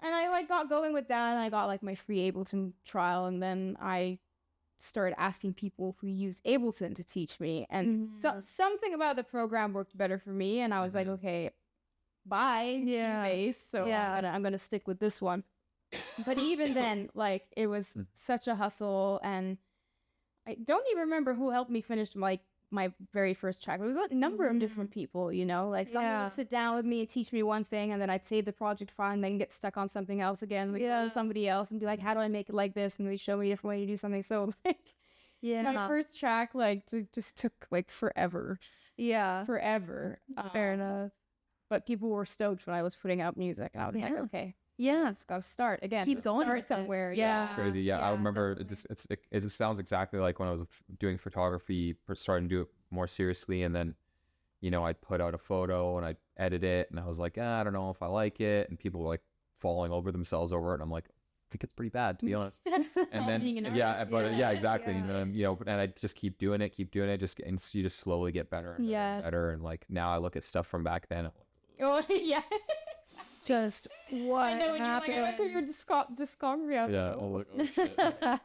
And I like got going with that, and I got like my free Ableton trial, and then I started asking people who use Ableton to teach me, and something about the program worked better for me, and I was like, okay, bye, Cubase. So I'm gonna stick with this one. But even then, like it was such a hustle, and I don't even remember who helped me finish like my very first track. It was a number of different people, you know, like someone would sit down with me and teach me one thing, and then I'd save the project file and then get stuck on something else again, like go to somebody else and be like, how do I make it like this? And they show me a different way to do something. So like my first track like just took like forever. Fair enough. But people were stoked when I was putting out music, and I was like, okay, it's gotta start again. Keep going. Start somewhere. It's crazy. I remember it just sounds exactly like when I was doing photography, starting to do it more seriously, and then I'd put out a photo and I'd edit it, and I was like, I don't know if I like it, and people were like falling over themselves over it, and I'm like, I think it's pretty bad, to be honest. And then exactly. And I just keep doing it, and you just slowly get better and better, and like now I look at stuff from back then. Just what I know when happened? you like, I went through your discography. Oh shit. Well,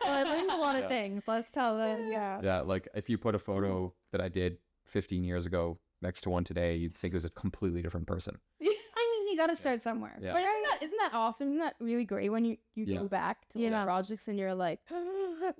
I learned a lot of things. Let's tell them. Like if you put a photo that I did 15 years ago next to one today, you'd think it was a completely different person. I mean, you got to start somewhere. But isn't that awesome? Isn't that really great when you go back to projects and you're like,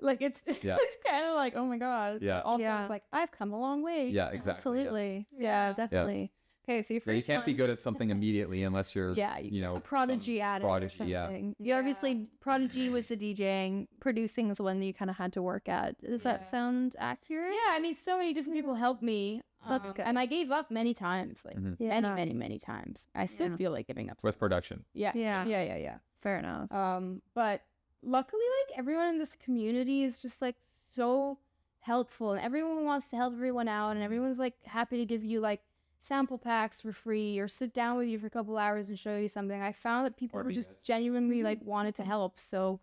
like it's kind of like, oh my god. Also, it's like I've come a long way. Exactly. Absolutely. Definitely. Okay, so your Yeah, you first can't be one- good at something immediately unless you're, Yeah, you know, A prodigy at it or prodigy, yeah. something. You Yeah. obviously, prodigy was the DJing, producing is the one that you kind of had to work at. Does Yeah. that sound accurate? Yeah, I mean, so many different people helped me. That's good. And I gave up many times, like Mhm. Yeah. many times. I still Yeah. feel like giving up. With production. Yeah, Yeah. yeah. Fair enough. But luckily, like everyone in this community is just like so helpful, and everyone wants to help everyone out, and everyone's like happy to give you like sample packs for free or sit down with you for a couple hours and show you something. I found that people Or were be just nice. genuinely like wanted to help. So,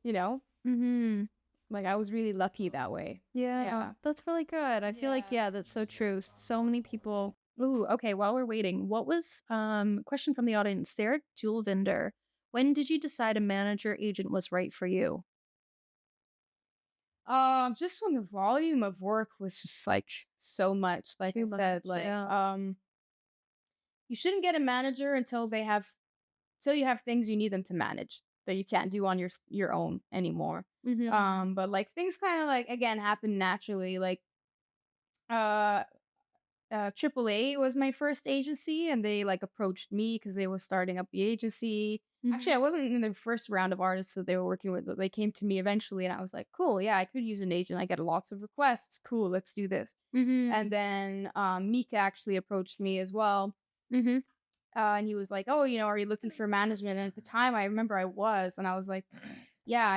you know, Mm-hmm. like I was really lucky that way. Yeah, Yeah. that's really good. I feel like, Yeah. yeah, that's so true. So many people. Ooh, okay. While we're waiting, what was question from the audience? Sarah Julvinder. When did you decide a manager agent was right for you? Just when the volume of work was just like so much. Like Too I said, much, like yeah. you shouldn't get a manager until you have things you need them to manage that you can't do on your own anymore. Mm-hmm. But like things kind of like again happen naturally. Like AAA was my first agency, and they like approached me because they were starting up the agency. Actually, I wasn't in the first round of artists that they were working with, but they came to me eventually, and I was like, cool, yeah, I could use an agent. I get lots of requests. Cool, let's do this. Mm-hmm. And then Mika actually approached me as well. Mm-hmm. And he was like, oh, are you looking for management? And at the time, I remember I was, and I was like, yeah,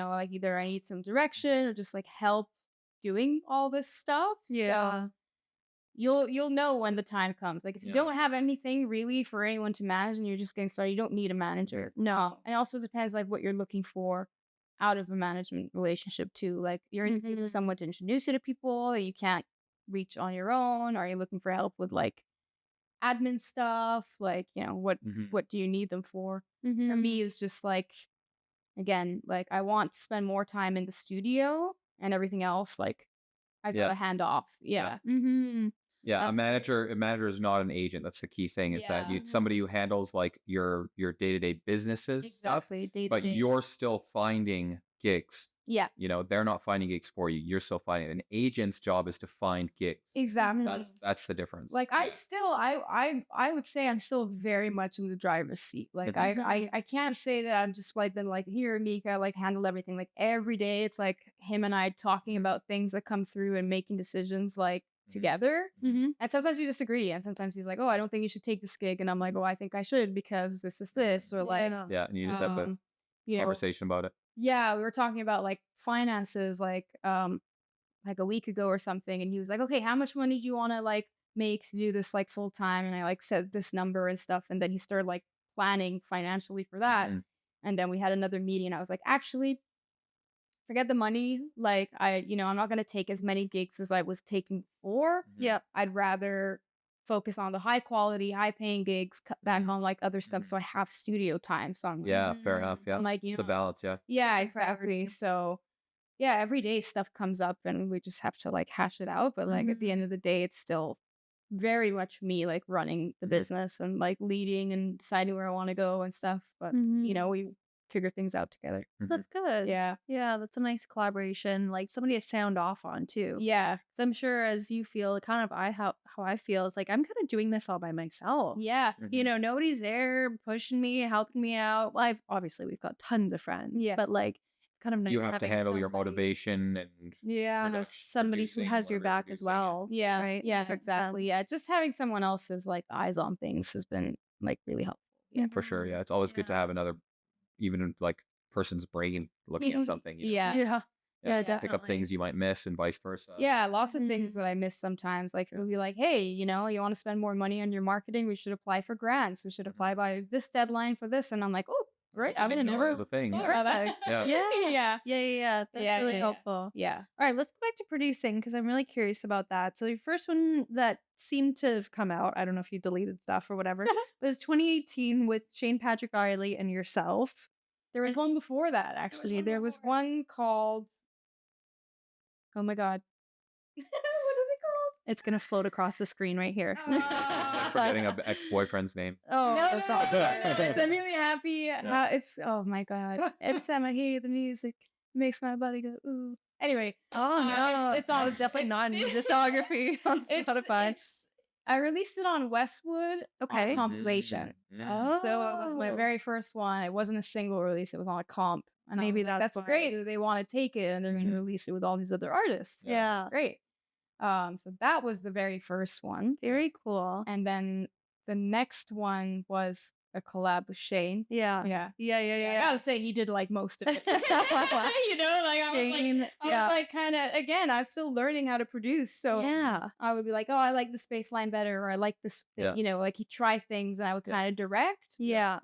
like either I need some direction or just like help doing all this stuff. Yeah. So you'll know when the time comes. Like if you Yeah. don't have anything really for anyone to manage and you're just getting started, you don't need a manager. No. And it also depends like what you're looking for out of a management relationship too. Like you're looking for someone to introduce you to people that you can't reach on your own. Or are you looking for help with like admin stuff? Like, Mhm. what do you need them for? Mm-hmm. For me, it's just like, again, like I want to spend more time in the studio and everything else. Like I Yeah. gotta hand off. Yeah. Mm-hmm. Yeah, That's a manager is not an agent. That's the key thing. Is that Yeah. somebody who handles like your day-to-day businesses stuff, Exactly. Day to but day. you're still finding gigs. Yeah. They're not finding gigs for you. You're still finding. An agent's job is to find gigs. Exactly. That's the difference. Like I still I would say I'm still very much in the driver's seat. Like I can't say that I'm just like been like here Mika like handle everything. Like every day it's like him and I talking about things that come through and making decisions like together. Mm-hmm. And sometimes we disagree, and sometimes he's like, oh, I don't think you should take this gig, and I'm like, oh, I think I should because this is this, or like Yeah, and you just have a you know, conversation about it. yeah, we were talking about like finances like a week ago or something, and he was like, okay, how much money do you want to like make to do this like full time? And I like said this number and stuff, and then he started like planning financially for that. Mhm. And then we had another meeting, and I was like, actually, forget the money. Like I'm not gonna take as many gigs as I was taking before. Yeah. I'd rather focus on the high quality, high paying gigs, cut back on like other stuff, so I have studio time. So I'm like, Yeah, fair enough. Yeah, I'm like, it's a balance. Yeah. yeah, exactly. So yeah, every day stuff comes up and we just have to like hash it out. But like at the end of the day, it's still very much me like running the business and like leading and deciding where I want to go and stuff. But we figure things out together. That's good. Yeah. Yeah, that's a nice collaboration. Like somebody to sound off on too. Yeah. 'Cause I'm sure as you feel, kind of how I feel is like I'm kind of doing this all by myself. Yeah. Nobody's there pushing me, helping me out. Well, obviously we've got tons of friends. Yeah. But like kind of nice You have to having handle your somebody- motivation and Yeah. and somebody who producing, has your whatever back as producing, well. Yeah. Right? Yeah, Certain exactly. sense. Yeah. Just having someone else's like eyes on things has been like really helpful. yeah, for sure. Yeah, it's always good to have another, even like person's brain looking at something. Yeah. Yeah. Yeah, pick up definitely. things you might miss and vice versa. Yeah, lots of things that I miss sometimes. Like it'll be like, hey, you want to spend more money on your marketing? We should apply for grants. We should apply by this deadline for this. And I'm like, oh, great. I would have never As a thing. thought about that. Yeah. Yeah. Yeah. Yeah. That's Yeah, really yeah. helpful. Yeah. All right, let's go back to producing because I'm really curious about that. So your first one that seemed to have come out, I don't know if you deleted stuff or whatever, was 2018 with Shane Patrick Riley and yourself. There was one before that, actually. There was one called, oh my God. What is it called? It's gonna float across the screen right here. Forgetting an ex-boyfriend's name. Oh, No, I'm sorry. I'm really happy. How it's, oh my God. Every time I hear the music, it makes my body go, ooh. Anyway. Oh no, it's on. I was definitely not in discography on Spotify. I released it on Westwood Okay. compilation. Oh. So it was my very first one. It wasn't a single release. It was on a comp. And Maybe I was like, that's that's why. great that they want to take it and they're going to release it with all these other artists. Yeah. Great. So that was the very first one. Very cool. And then the next one was a collab with Shane. Yeah. Yeah. Yeah. I gotta say, he did like most of it. You know, like Shane, I was like kind of, again, I was still learning how to produce. So yeah. I would be like, oh, I like this bass line better, or I like this, you know, like he'd try things and I would kind of direct. Yeah.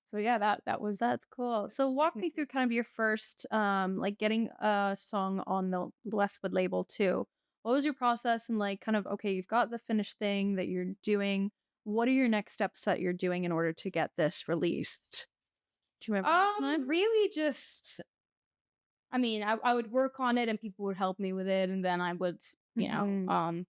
So yeah, that's cool. So walk me through kind of your first, like getting a song on the Westwood label too. What was your process and like kind of, okay, you've got the finished thing that you're doing. What are your next steps that you're doing in order to get this released? Do you remember that time? Really just, I mean, I would work on it and people would help me with it. And then I would, you know,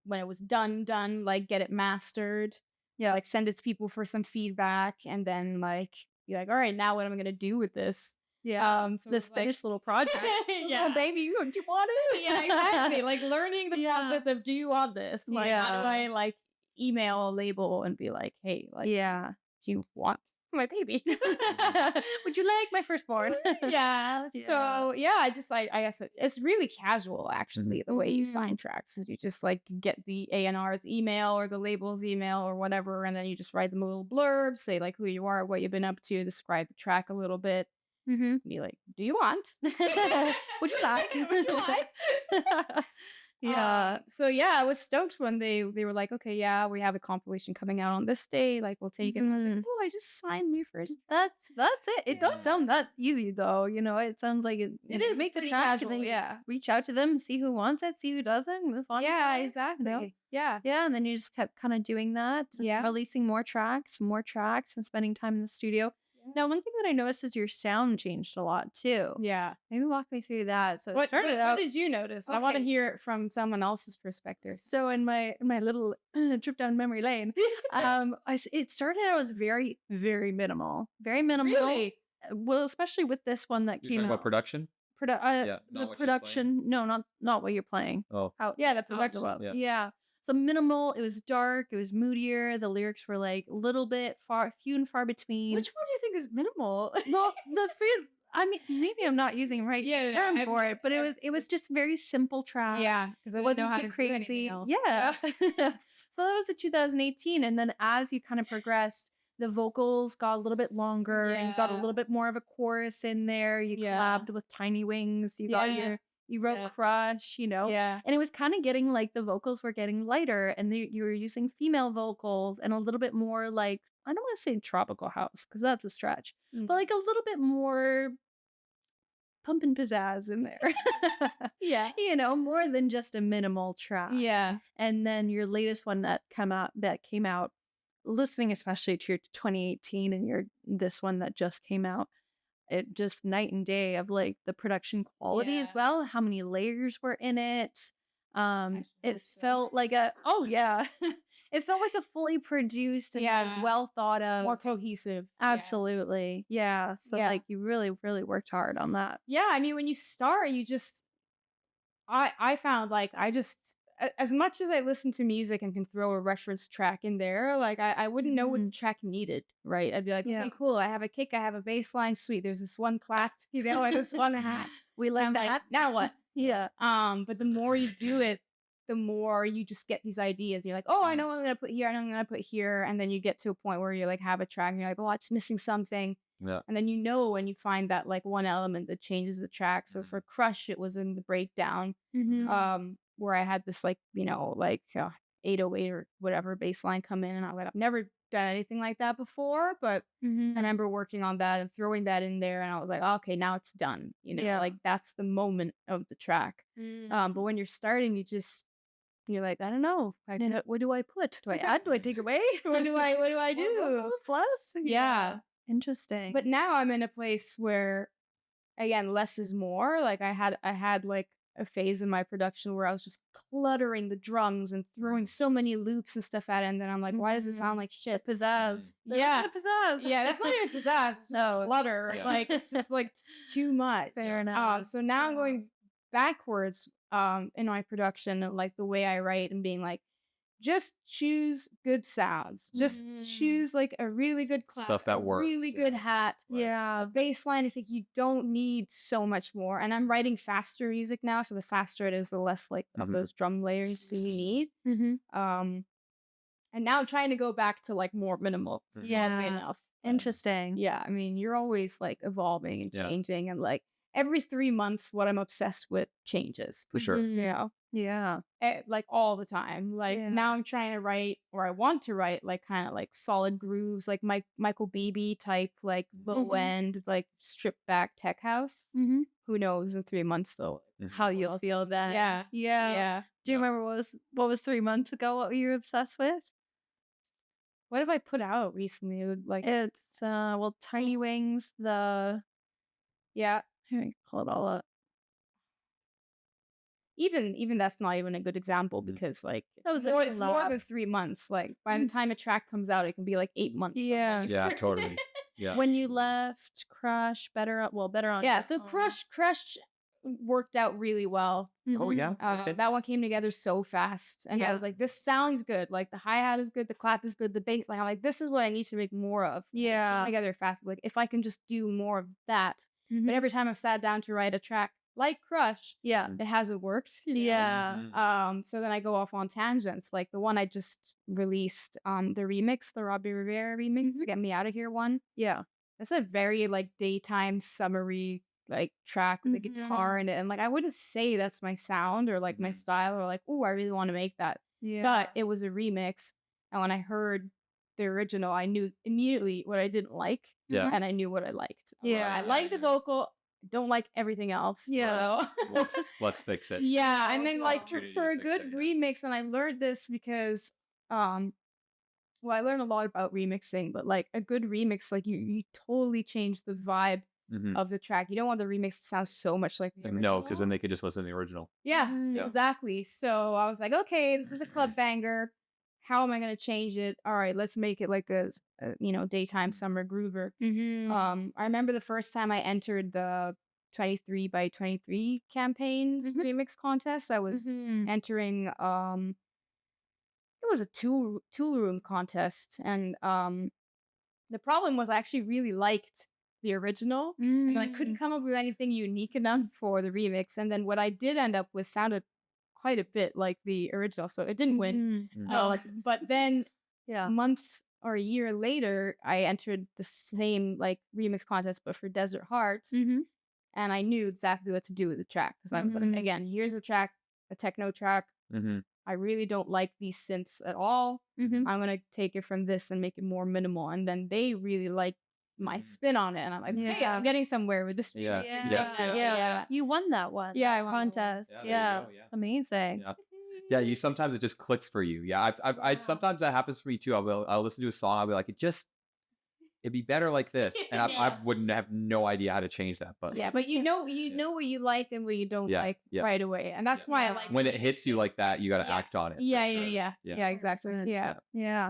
when it was done, like get it mastered. Yeah. Like send it to people for some feedback and then like be like, all right, now what am I going to do with this? Yeah. So this finished little project. Yeah. Oh, baby, do you want it? Yeah, exactly. Like learning the process of, do you want this? Like, how do I like email a label and be like, hey, like, do you want my baby? Would you like my firstborn? Yeah. So yeah, I guess it's really casual actually, the way you sign tracks. You just like get the A&R's email or the label's email or whatever, and then you just write them a little blurb, say like who you are, what you've been up to, describe the track a little bit. Be like, do you want? Would you like? Yeah. So yeah, I was stoked when they were like, okay, yeah, we have a compilation coming out on this day. Like, we'll take it. And I was like, oh, I just signed me first. That's it. It don't sound that easy though. You know, it sounds like it is make the pretty track casual, and then reach out to them, see who wants it, see who doesn't, move on. Yeah, exactly. You know? Yeah. Yeah, and then you just kept kind of doing that. Yeah. Releasing more tracks, and spending time in the studio. Now, one thing that I noticed is your sound changed a lot too. Yeah. Maybe walk me through that. So what did you notice? I want to hear it from someone else's perspective. So in my little trip down memory lane, it started out as very, very minimal. Very minimal. Really? Well, especially with this one that You're came talking out. about production? The production. No, not what you're playing. Oh. The production. Yeah. So minimal, it was dark, it was moodier, the lyrics were like a little bit few and far between. Which one do you think is minimal? Well, I mean, maybe I'm not using the right term for it, but it was just very simple track. Yeah, because it wasn't too crazy. Yeah. So that was in 2018, and then as you kind of progressed, the vocals got a little bit longer, and you got a little bit more of a chorus in there. You collabed with Tiny Wings. You got you wrote Crush, you know? Yeah. And it was kind of getting like the vocals were getting lighter and you were using female vocals and a little bit more like, I don't want to say tropical house because that's a stretch, but like a little bit more pump and pizzazz in there. Yeah. You know, more than just a minimal track. Yeah. And then your latest one that came out, listening especially to your 2018 and this one that just came out, it just night and day of like the production quality as well, how many layers were in it. It felt like it felt like a fully produced and like, well thought of, more cohesive. Absolutely. Yeah. So like you really, really worked hard on that. Yeah. I mean, when you start, you just, I found like, as much as I listen to music and can throw a reference track in there, like I wouldn't know what the track needed, right? I'd be like, okay, cool. I have a kick, I have a bass line, sweet. There's this one clap, you know, and this one hat. We like that. Like, now what? Yeah. But the more you do it, the more you just get these ideas. You're like, oh, I know what I'm gonna put here, I know what I'm gonna put here, and then you get to a point where you like have a track and you're like, oh, it's missing something. Yeah. And then you know when you find that like one element that changes the track. So for Crush, it was in the breakdown. Where I had this like, you know, like 808 or whatever bass line come in, and I was like, I've never done anything like that before, but I remember working on that and throwing that in there, and I was like, oh, okay, now it's done, you know, like that's the moment of the track. But when you're starting, you're like, I don't know, what do I put? Do I add? Do I take away? what do I do? Plus, yeah, interesting. But now I'm in a place where, again, less is more. Like I had like a phase in my production where I was just cluttering the drums and throwing so many loops and stuff at it, and then I'm like, why does it sound like shit? Pizzazz. Yeah, pizzazz. Yeah, that's not even pizzazz. It's just clutter. Yeah. Like it's just like too much. Fair enough. So now I'm going backwards in my production and like the way I write and being like, just choose good sounds. Just choose like a really good clap, Stuff that a works. really good hat, Yeah. a bass line. I think you don't need so much more. And I'm writing faster music now, so the faster it is, the less like of those drum layers that you need. And now I'm trying to go back to like more minimal. Yeah. Enough. Interesting. Yeah, I mean, you're always like evolving and Yeah. changing, and like every 3 months, what I'm obsessed with changes. For sure. You know, Yeah. like all the time. Like now I'm trying to write, or I want to write, like kind of like solid grooves, like Michael Beebe type, like low end, like stripped back tech house. Who knows in 3 months though? How you'll feel then. Yeah. Yeah. Do you remember what was 3 months ago? What you were obsessed with? What have I put out recently? It would, like, It's Tiny Wings. Here, pull it all up. Even that's not even a good example, because like That was it's more than 3 months. Like by the time a track comes out, it can be like 8 months. Yeah. Yeah, totally. Yeah. When you left Crush, Better on. Yeah, so Crush worked out really well. Oh yeah. Okay. That one came together so fast, and I was like, this sounds good. Like the hi-hat is good, the clap is good, the bass line. I'm like, this is what I need to make more of. Yeah. It came together fast. Like if I can just do more of that. But every time I've sat down to write a track like Crush, Yeah. it hasn't worked. You know? Yeah. So then I go off on tangents. Like the one I just released, the remix, the Robbie Rivera remix, the Get Me Out of Here one. Yeah. That's a very like daytime summery like track with the guitar in it, and like I wouldn't say that's my sound or like my style, or like, oh, I really want to make that. Yeah. But it was a remix, and when I heard the original, I knew immediately what I didn't like, and I knew what I liked. Yeah. I like the vocal, don't like everything else. Yeah. So. let's fix it. Yeah, and then like Opportunity for to a fix good it, yeah. remix, and I learned this because well, I learned a lot about remixing, but like a good remix, like you totally change the vibe of the track. You don't want the remix to sound so much like the No, original. because then they could just listen to the original. Yeah, Yeah. exactly. So I was like, okay, this is a club banger. How am I gonna change it? All right, let's make it like a daytime summer groover. I remember the first time I entered the 23 by 23 campaigns remix contest. I was entering it was a tool room contest, and the problem was I actually really liked the original, and I couldn't come up with anything unique enough for the remix. And then what I did end up with sounded quite a bit like the original, so it didn't win. But then months or a year later, I entered the same like remix contest, but for Desert Hearts, and I knew exactly what to do with the track, because I was like, again, here's a track, a techno track. I really don't like these synths at all. I'm gonna take it from this and make it more minimal. And then they really like my spin on it, and I'm like, hey, I'm getting somewhere with this. Yeah. You won that one. Yeah, I won that one. Contest. Yeah, there Yeah. you go, yeah. Amazing. Yeah, you sometimes it just clicks for you. Yeah, I sometimes that happens for me too. I'll listen to a song, I'll be like, it'd be better like this, and I wouldn't have no idea how to change that. But but you know what you like and what you don't like right away, and that's why I like when it hits you like that, you got to act on it. Yeah, exactly. Yeah.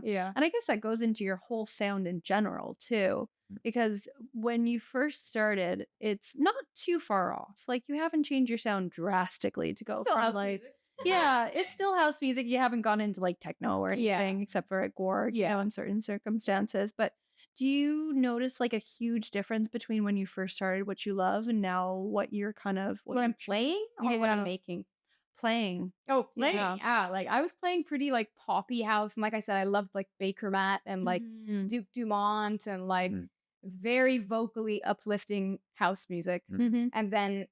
And I guess that goes into your whole sound in general too, because when you first started, it's not too far off. Like you haven't changed your sound drastically to go Still from house like music. Yeah, it's still house music. You haven't gone into like techno or anything except for at Gorg, in certain circumstances. But do you notice like a huge difference between when you first started what you love and now what you're kind of what I'm playing or what I'm making? Playing. Oh, playing. Yeah, like I was playing pretty like poppy house, and like I said, I loved like Baker Matt and like Duke Dumont and like very vocally uplifting house music. And then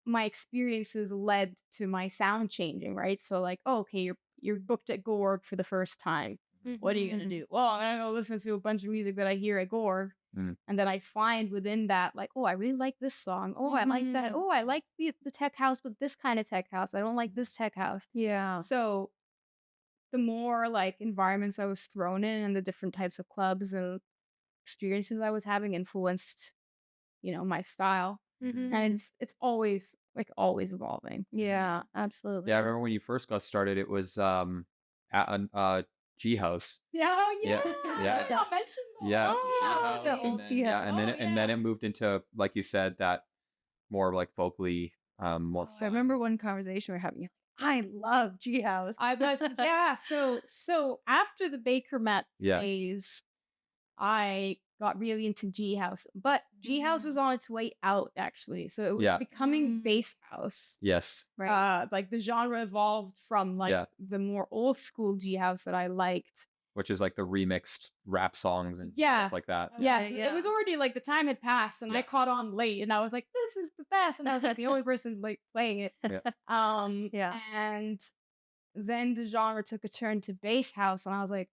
my experiences led to my sound changing, right? So like, oh, okay, you're booked at Gorg for the first time. What are you gonna do? Well, I'm gonna go listen to a bunch of music that I hear at Gorg, and then I find within that, like, oh, I really like this song. Oh, I like that. Oh, I like the tech house, but this kind of tech house. I don't like this tech house. Yeah. So the more like environments I was thrown in, and the different types of clubs and experiences I was having influenced, my style. And it's always evolving. Yeah, absolutely. Yeah, I remember when you first got started, it was at G House. Yeah. Yeah. I'll mention that. Yeah. Oh, G House, the old G House. and then it moved into, like you said, that more like vocally more I remember one conversation we were having. I love G House. I was so after the Baker Met Yeah. phase, I got really into G House, but G House was on its way out actually, so it was Yeah. becoming bass house. Yes. Right. Like the genre evolved from like Yeah. the more old school G House that I liked. Which is like the remixed rap songs and Yeah. stuff like that. Yeah, Okay, so yeah. it was already like the time had passed, and I Yeah. caught on late, and I was like, "This is the best," and I was like the only person like playing it. Yeah. Yeah. And then the genre took a turn to bass house, and I was like,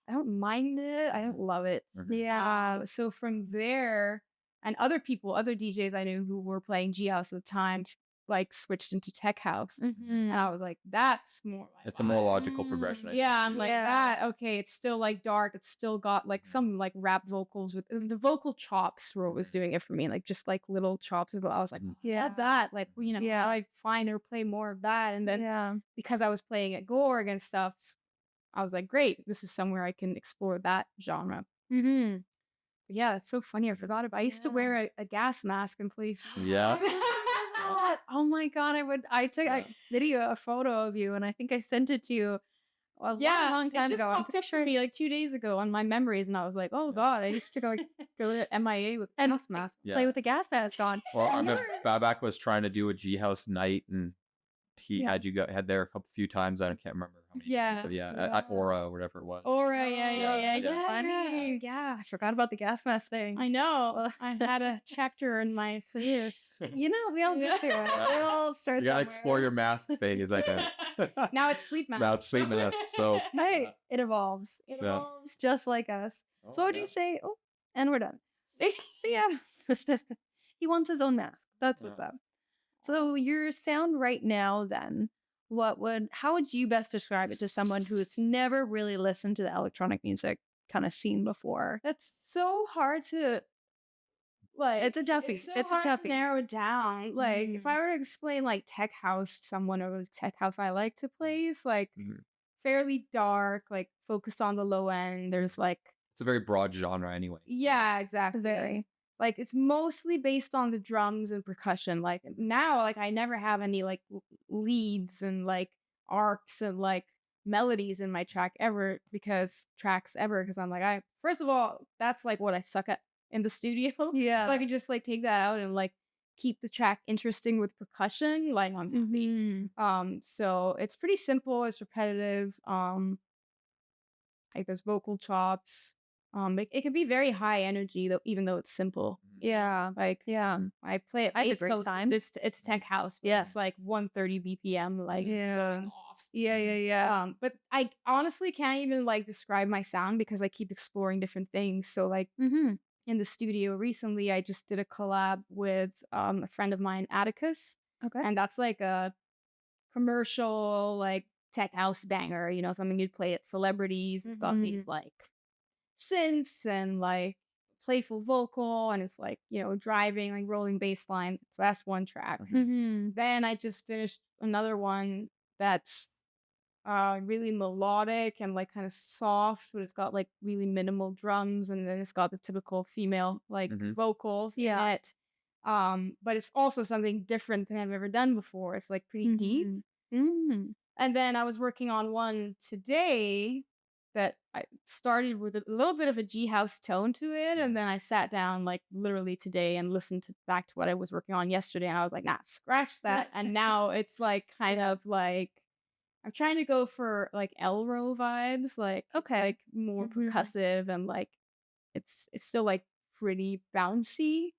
I don't mind it, I don't love it. Mhm. Yeah. So from there, and other DJs I knew who were playing G house at the time, like switched into tech house, and I was like, that's more my It's a more vibe. logical progression. I Yeah, I'm think. like Yeah. that. Okay, it's still like dark. It's still got like some like rap vocals with the vocal chops were what was doing it for me. Like just like little chops. I was like, Yeah. love that. Like you know, Yeah. I find or play more of that. And then Yeah. because I was playing at Gorg and stuff, I was like, great, this is somewhere I can explore that genre. Mm-hmm. But yeah, it's so funny. I forgot about. I used to Yeah. wear a gas mask and play. Yeah. Oh my god, I took a video, a photo of you, and I think I sent it to you a long time it just ago. I'm popped pretty up for me like 2 days ago on my memories, and I was like, oh god, I used to go to MIA with And- gas mask. Yeah. play with a gas mask on. Well, I remember Babak was trying to do a G House night, and he Yeah. had there a few times. I can't remember how many. Yeah. times, but yeah, at Aura or whatever it was. Aura, Yeah. yeah. Funny. Yeah. I forgot about the gas mask thing. I know. I had a chapter in my career. You know, we all go through it. Yeah. We all start You gotta somewhere. explore your mask thing. Is like a Now it's sleep mask. now it's sleep mask. So Hey, it evolves. It Yeah. evolves just like us. So what do yeah. you say? Oh, and we're done. So yeah. He wants his own mask. That's what's Yeah. up. So your sound right now then, how would you best describe it to someone who's never really listened to the electronic music kind of scene before? That's so hard to like. It's a toughie. It's so It's a hard toughie. to narrow it down. Like if I were to explain like tech house to someone or tech house I like to play is like Mhm. fairly dark, like focused on the low end. There's like It's a very broad genre anyway. yeah, exactly. Very. Like it's mostly based on the drums and percussion. Like now, like I never have any like leads and like arcs and like melodies in my track ever because I'm like first of all that's like what I suck at in the studio. Yeah. So I can just like take that out and like keep the track interesting with percussion. Like I'm happy. Mhm. So it's pretty simple. It's repetitive. Like there's vocal chops. It can be very high energy though, even though it's simple. Yeah. Like Yeah. I play it. I had a East great Coast, time. It's tech house. But Yeah. it's like 130 BPM. Like Yeah. going off. Yeah. But I honestly can't even like describe my sound because I keep exploring different things. So like Mm-hmm. in the studio recently, I just did a collab with a friend of mine, Atticus, Okay. and that's like a commercial like tech house banger. You know, something you'd play at celebrities. It's got these like synths and like playful vocal, and it's like driving like rolling bass line. So that's one track. Mm-hmm. Then I just finished another one that's really melodic and like kind of soft, but it's got like really minimal drums, and then it's got the typical female like Mhm. vocals in Yeah. it. But it's also something different than I've ever done before. It's like pretty deep. Mm-hmm. And then I was working on one today that I started with a little bit of a G house tone to it, and then I sat down like literally today and listened back to what I was working on yesterday, and I was like, nah, scratch that. And now it's like kind of like I'm trying to go for like Elro vibes, like it's, Okay. like more Mhm. percussive and like it's still like pretty bouncy.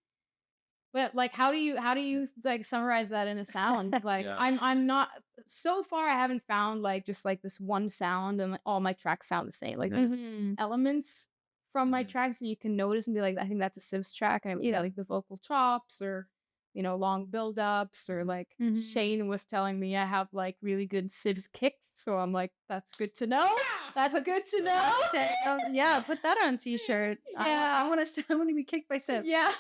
But like how do you like summarize that in a sound? Like Yeah. I'm not so far I haven't found like just like this one sound and like, all my tracks sound the same. Like there's Mm-hmm. elements from my Mhm. tracks that you can notice and be like, I think that's a Sivz track, and Yeah. like the vocal chops or long build ups, or like Mhm. Shane was telling me I have like really good Sivz kicks, so I'm like, that's good to know. That's good to know. Yeah, put that on t-shirt. Yeah. I want to be kicked by Sivz. Yeah.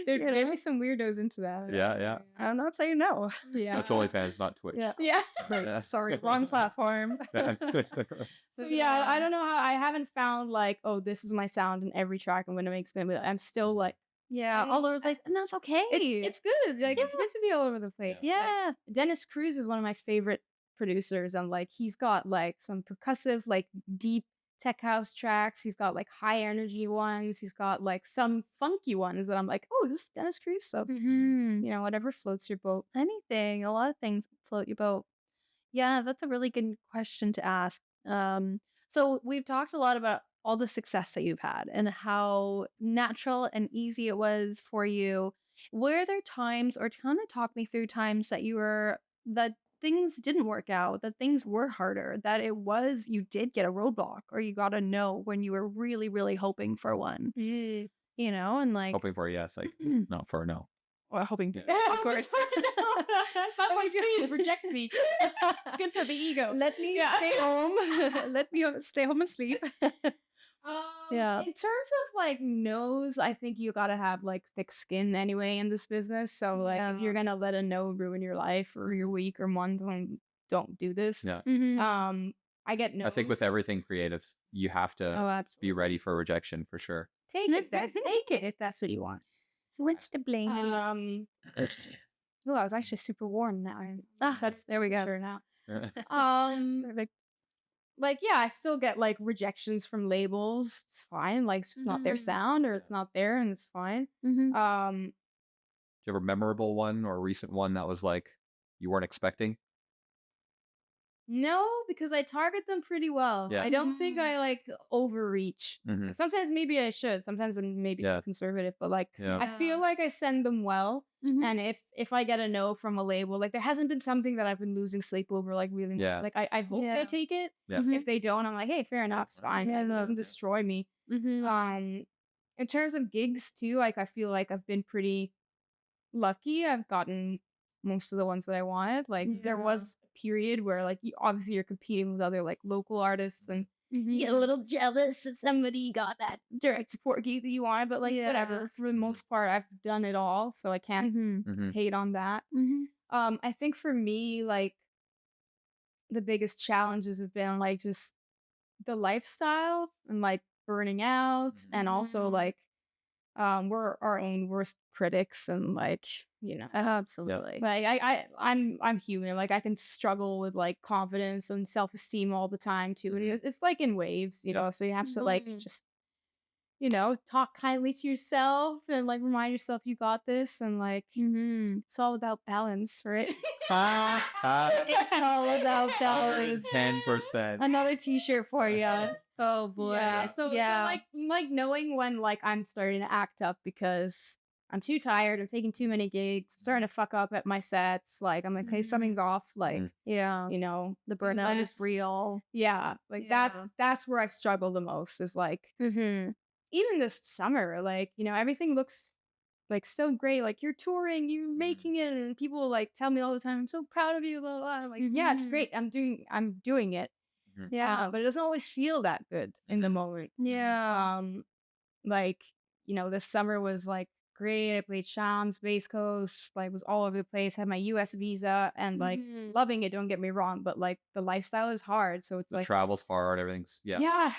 There You know? maybe some weirdos into that. Yeah. I'm not saying no. Yeah. That's OnlyFans, not Twitch. Yeah. Yeah. Yeah. Sorry, wrong platform. So yeah, I don't know how I haven't found like, oh, this is my sound in every track I'm gonna make. I'm still like Yeah, And all over the place, and that's okay. It's good. Like it's good to be all over the place. Yeah. Like, Dennis Cruz is one of my favorite producers, and like he's got like some percussive, like deep tech house tracks. He's got like high energy ones. He's got like some funky ones that I'm like, oh, this is Dennis Cruz. So whatever floats your boat. Anything, a lot of things float your boat. Yeah, that's a really good question to ask. So we've talked a lot about all the success that you've had and how natural and easy it was for you. Were there times, or kind of talk me through times that things didn't work out, that things were harder, that you did get a roadblock, or you got a no when you were really, really hoping for one, and like Hoping for a yes, like no for a no. well, hoping, Of course. Someone please reject me. It's good for the ego. let me stay home, let me stay home and sleep. Yeah. In terms of like no's, I think you gotta have like thick skin anyway in this business. So like if you're gonna let a no ruin your life or your week or month, then don't do this. Yeah. I get no's. I think with everything creative, you have to Absolutely. be ready for rejection for sure. Take it if that's what you want. What's the blame? Oh, I was actually super warm now. There we go. Sure now. Perfect. Like, yeah, I still get like rejections from labels. It's fine. Like, it's just not their sound, or it's not there, and it's fine. Do you have a memorable one or a recent one that was like you weren't expecting? No, because I target them pretty well. Yeah. I don't think I like overreach. Mhm. Sometimes maybe I should. Sometimes I'm maybe too conservative, but like Yeah. I feel like I send them well. And if I get a no from a label, like there hasn't been something that I've been losing sleep over, like really. Yeah. Like I hope they take it. Yeah. If they don't, I'm like, hey, fair enough, it's fine. Yeah, It doesn't destroy me. In terms of gigs too, like I feel like I've been pretty lucky. I've gotten most of the ones that I wanted. Like there was a period where like obviously you're competing with other like local artists, and you get a little jealous that somebody got that direct support gig that you wanted, but like whatever. For the most part, I've done it all, so I can't hate on that. I think for me, like the biggest challenges have been like just the lifestyle and like burning out, and also like we're our own worst critics, and like Absolutely. like I'm human. Like I can struggle with like confidence and self-esteem all the time too, and it's like in waves, so you have to like just talk kindly to yourself and like remind yourself you got this, and like it's all about balance, right? It's all about balance. 10%. Another t-shirt for you. Oh boy. Yeah. So like knowing when like I'm starting to act up because I'm too tired, I'm taking too many gigs, I'm starting to fuck up at my sets, like I'm like, hey, something's off, like the burnout is real. Yeah, like that's where I've struggled the most, is like even this summer, like everything looks like so great, like you're touring, you're making it, and people like tell me all the time, I'm so proud of you, blah, blah, blah. I'm like, yeah, it's great, I'm doing it. But it doesn't always feel that good in the moment. Like this summer was like great. I played Shams, Base Coast, like was all over the place, had my US visa, and like loving it, don't get me wrong, but like the lifestyle is hard, so it's The like travel's hard, everything's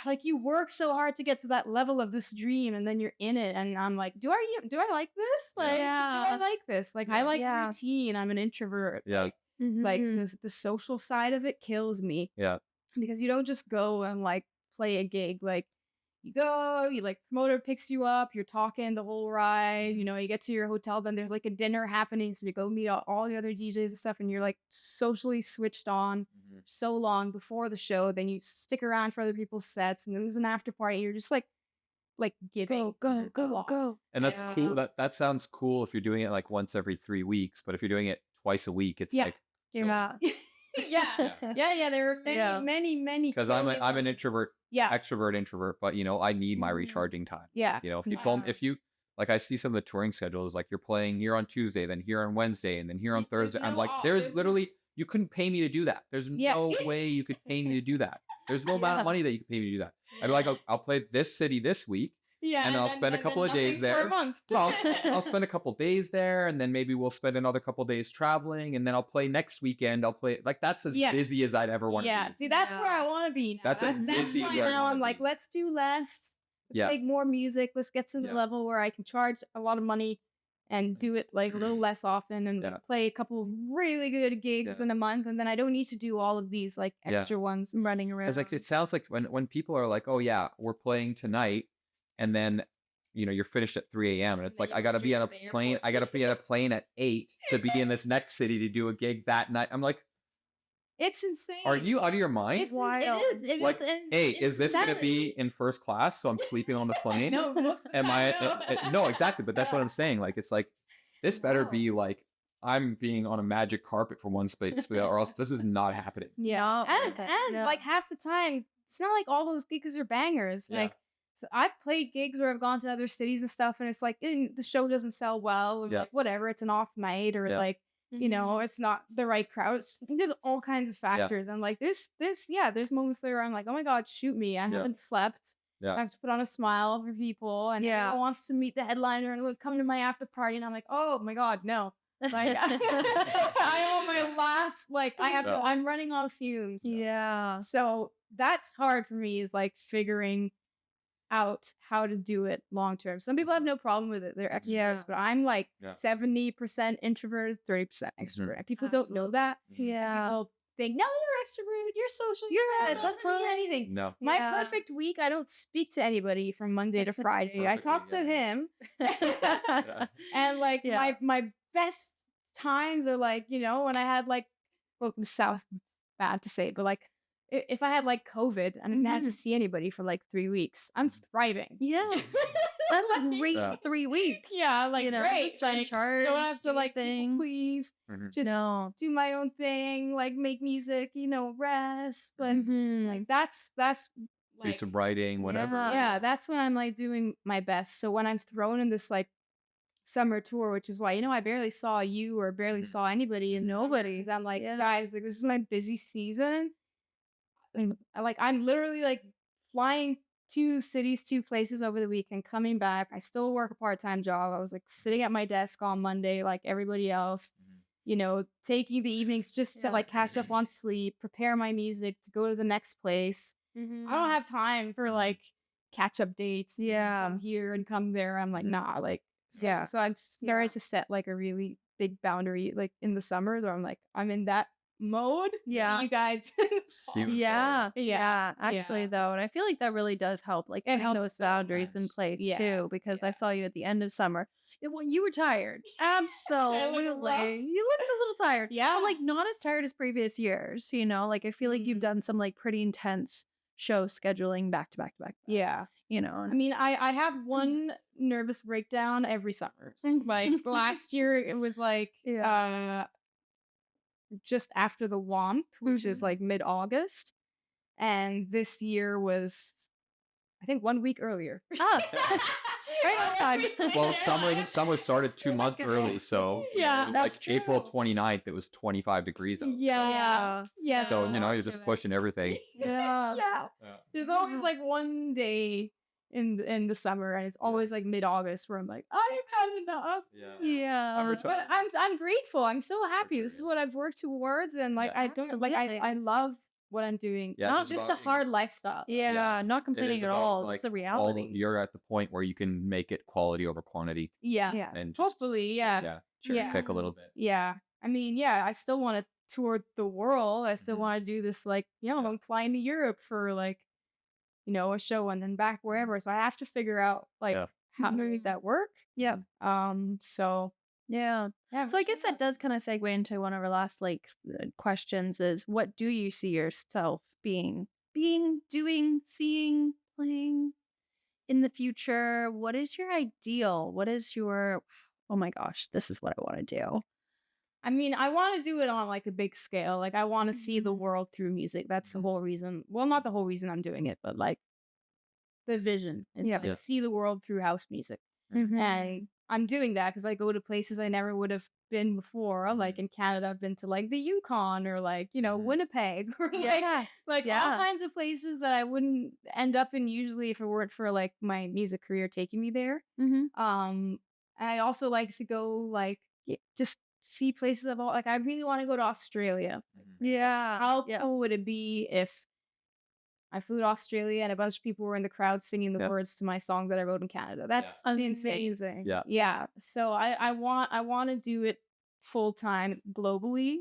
like you work so hard to get to that level of this dream, and then you're in it, and I'm like, do I like this? Like do I like this? Like I like routine, I'm an introvert. Like the social side of it kills me. Because you don't just go and like play a gig. Like you go, you like promoter picks you up, you're talking the whole ride, you get to your hotel, then there's like a dinner happening, so you go meet all the other DJs and stuff, and you're like socially switched on so long before the show, then you stick around for other people's sets, and then there's an after party, you're just like giving. Go. And that's cool. That sounds cool if you're doing it like once every 3 weeks, but if you're doing it twice a week, it's like there are many because I'm an introvert, extrovert introvert, but I need my recharging time. If you told me, if you like, I see some of the touring schedules, like you're playing here on Tuesday, then here on Wednesday, and then here on Thursday. I'm like, there's literally you couldn't pay me to do that. There's no way you could pay me to do that. There's no amount of money that you could pay me to do that. I'd be like, I'll play this city this week. And I'll spend a couple of days there. For a month. I'll spend a couple days there, and then maybe we'll spend another couple of days traveling, and then I'll play next weekend. I'll play like that's as busy as I'd ever want to be. See, that's where I want to be now. That's as busy as now I'm like, let's do less. Yeah. Make more music. Let's get to the level where I can charge a lot of money and do it like a little less often and play a couple of really good gigs in a month. And then I don't need to do all of these like extra ones running around. It's like, it sounds like when people are like, oh yeah, we're playing tonight, and then you're finished at 3 a.m. and it's like, I gotta be on a plane. I gotta be on a plane at 8 to be in this next city to do a gig that night. I'm like, it's insane. Are you out of your mind? It's wild. It like, is. Hey, is this gonna be in first class? So I'm sleeping on the plane. No, most of the time, No, exactly. But that's what I'm saying. Like, it's like, this better be like, I'm being on a magic carpet for one space, or else this is not happening. Yeah, and like half the time, it's not like all those gigs are bangers. Like, so I've played gigs where I've gone to other cities and stuff, and it's like the show doesn't sell well, or like whatever, it's an off night, or like it's not the right crowd. There's all kinds of factors. And like there's moments there where I'm like, oh my god, shoot me, I haven't slept. I have to put on a smile for people, and everyone wants to meet the headliner and would come to my after party, and I'm like, oh my god, no. Like I am on my last, like I'm running on fumes. Yeah. So that's hard for me, is like figuring out how to do it long term. Some people have no problem with it. They're extroverts, but I'm like 70% introverted, 30% extrovert. And people don't know that. Yeah. People think, no, you're extroverted, you're social, It doesn't mean anything. No. My perfect week, I don't speak to anybody from Monday to Friday. I talk to him. And like my best times are like, when I had like, well, the South, bad to say, but like if I had like COVID and I didn't have to see anybody for like 3 weeks, I'm thriving. Yeah. That's a great 3 weeks. Yeah, like great. Just trying to charge. Don't have to like thing. Please just do my own thing, like make music, rest. Like that's do some writing, whatever. Yeah, that's when I'm like doing my best. So when I'm thrown in this like summer tour, which is why I barely saw you or barely saw anybody in nobody. I'm like, guys, like this is my busy season. And I'm literally like flying 2 cities, 2 places over the weekend, coming back. I still work a part-time job. I was like sitting at my desk on Monday like everybody else, taking the evenings just to like catch up on sleep, prepare my music to go to the next place. I don't have time for like catch-up dates. Come here and come there. I'm like, nah, like so I've started to set like a really big boundary like in the summers where I'm like, I'm in that mode. See you guys. Actually though, and I feel like that really does help, like putting those boundaries in place too, because I saw you at the end of summer. Well, you were tired. Absolutely. You looked a little tired. But like not as tired as previous years, like I feel like you've done some like pretty intense show scheduling back to back to back. I mean, I have one nervous breakdown every summer. Like last year it was like just after the WOMP, which is like mid-August, and this year was, I think, 1 week earlier. Right on time. Well, summer started 2 months early, so it was like true. April 29th. It was 25 degrees out. So you're just pushing everything. There's always like one day in the summer, and it's always like mid-August where I'm like, I've had enough. But I'm grateful. I'm so happy. This is what I've worked towards, and like I don't like I love what I'm doing. Not just a hard lifestyle. Not complaining at all. Like, just the reality. You're at the point where you can make it quality over quantity. And hopefully, pick a little bit. I mean, I still want to tour the world. I still want to do this, like, I'm flying to Europe for like, a show and then back wherever. So I have to figure out like how to make that work. So I guess that does kind of segue into one of our last like questions is, what do you see yourself being, doing, seeing, playing in the future? What is your ideal? What is your, oh my gosh, this is what I want to do? I mean, I want to do it on like a big scale. Like I want to see the world through music. That's the whole reason. Well, not the whole reason I'm doing it, but like the vision is like, see the world through house music. And I'm doing that because I go to places I never would have been before. Like in Canada, I've been to like the Yukon or like, Winnipeg or like all kinds of places that I wouldn't end up in usually if it weren't for like my music career taking me there. And I also like to go like just see places of all, like I really want to go to Australia. How cool would it be if I flew to Australia, and a bunch of people were in the crowd singing the words to my song that I wrote in Canada. That's insane. Yeah. Yeah. So I want to do it full time globally.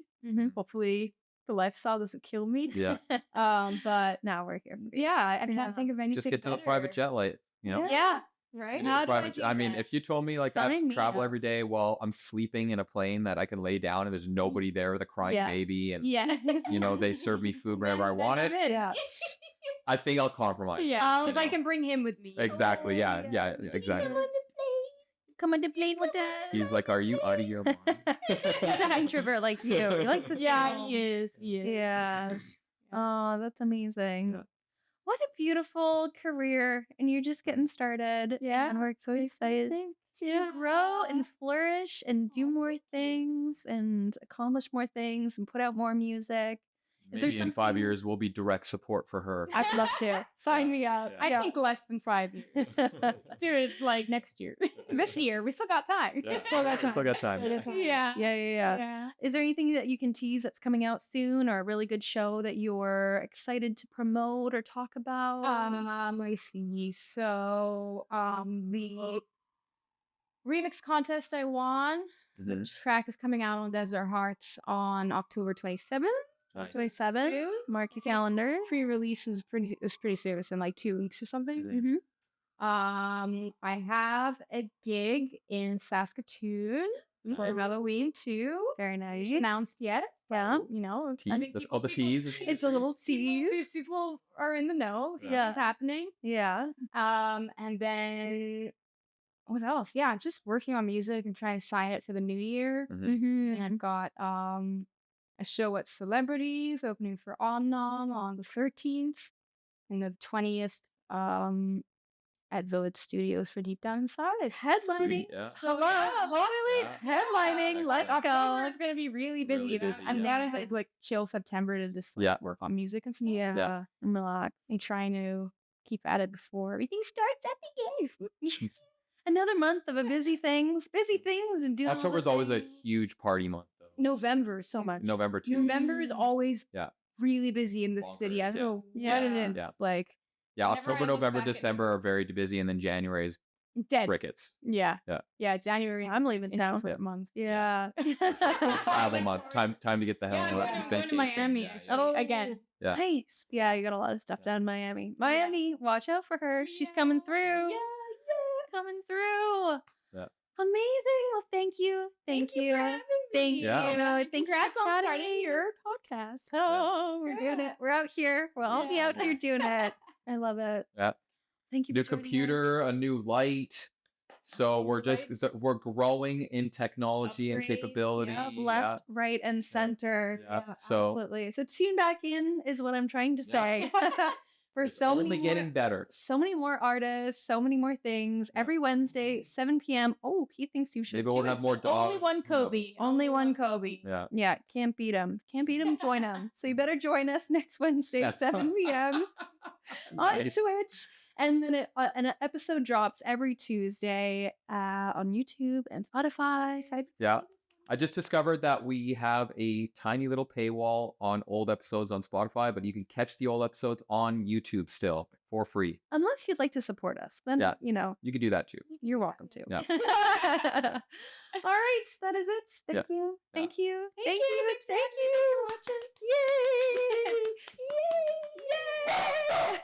Hopefully the lifestyle doesn't kill me. Yeah. But Now we're here. yeah, I can't think of anything. Just get to the private jet light, you know? Yeah. Right? How do I mean, if you told me like I have Sign to me travel up. every day while I'm sleeping in a plane that I can lay down and there's nobody there with a crying baby and Yeah. you know they serve me food whenever I want it, Yeah. I think I'll compromise. Yeah. you Because I know? can bring him with me. Exactly. Yeah. Exactly. Come on the plane with us. He's like, "Are you out of your mind?" He's an introvert like you. He likes to Yeah, stay home. he is. He is. Yeah. Oh, that's amazing. Yeah. What a beautiful career. And you're just getting started. Yeah. And we're so excited to grow and flourish and do more things and accomplish more things and put out more music. Is there Maybe in 5 something- years we'll be direct support for her. I'd love to. Sign me up. Yeah. I think less than 5 years. Do it like next year. This year. We still got time. Yeah. Still got time. Still got time. Yeah. Yeah. Is there anything that you can tease that's coming out soon or a really good show that you're excited to promote or talk about? Let me see. So, the remix contest I won. The track is coming out on Desert Hearts on October 27th. Nice. 27. Soon. Mark your calendar. Pre-release is pretty serious in like 2 weeks or something. Mm-hmm. I have a gig in Saskatoon for Nice. Halloween too. Very nice. It's announced yet. Yeah. You know, Tease. That's called the tease. It's a little tease. These people are in the know. So Yeah. it's happening. Yeah. And then what else? Yeah, I'm just working on music and trying to sign it for the new year. Mm-hmm. And I've got a show at Celebrities opening for Omnom on the 13th and the 20th at Village Studios for Deep Down Inside. Headlining. Sweet, yeah. So Headlining. Let's October go. is gonna be really busy. Really busy, I'm yeah. gonna like chill September to just work on music and stuff. Yeah. And relax. And trying to keep at it before everything starts up again. Another month of a busy things and doing. October is always a huge party month, though. November so much. November too. November is always really busy in the city. I Bonkers, don't know yeah. what it is. Yeah. Like Yeah, Whenever I October, look November, back at December are very busy, and then January is dead. crickets. Yeah. Yeah. Yeah. January. I'm leaving town. Introvert month. Yeah. Travel month. Time to get the hell out. I'm going to Miami again. Yeah. Nice. Yeah, you got a lot of stuff down in Miami. Miami, watch out for her. She's coming through. Yeah. Coming through. Yeah. Amazing. Well, thank you. Thank you. for having Thank me. Yeah. you. Thank you Congrats for on chatting. starting your podcast. Oh, we're doing it. We're out here. We'll all be out here doing it. I love it. Yeah. Thank you. New for joining computer, us. a new light. So we're growing in technology and Upgrades, capability. Yep, left, right, and center. Yeah, so- absolutely. So tune back in is what I'm trying to say. For It's so only many getting more, better. so many more artists, so many more things. Every Wednesday, 7 p.m. Oh, he thinks you should. Maybe we'll too. have more dogs. Only one Kobe. Only one Kobe. Yeah. Yeah, can't beat him. Can't beat him. Join him. So you better join us next Wednesday, That's 7 p.m. on Nice. Twitch. And then an episode drops every Tuesday on YouTube and Spotify. Yeah. I just discovered that we have a tiny little paywall on old episodes on Spotify, but you can catch the old episodes on YouTube still for free. Unless you'd like to support us, then, Yeah. you know, You can do that too. you're welcome to. Yeah. All right. That is it. Thank you. Thank you. Thank you. Thank you for watching. Yay! Yay! Yay!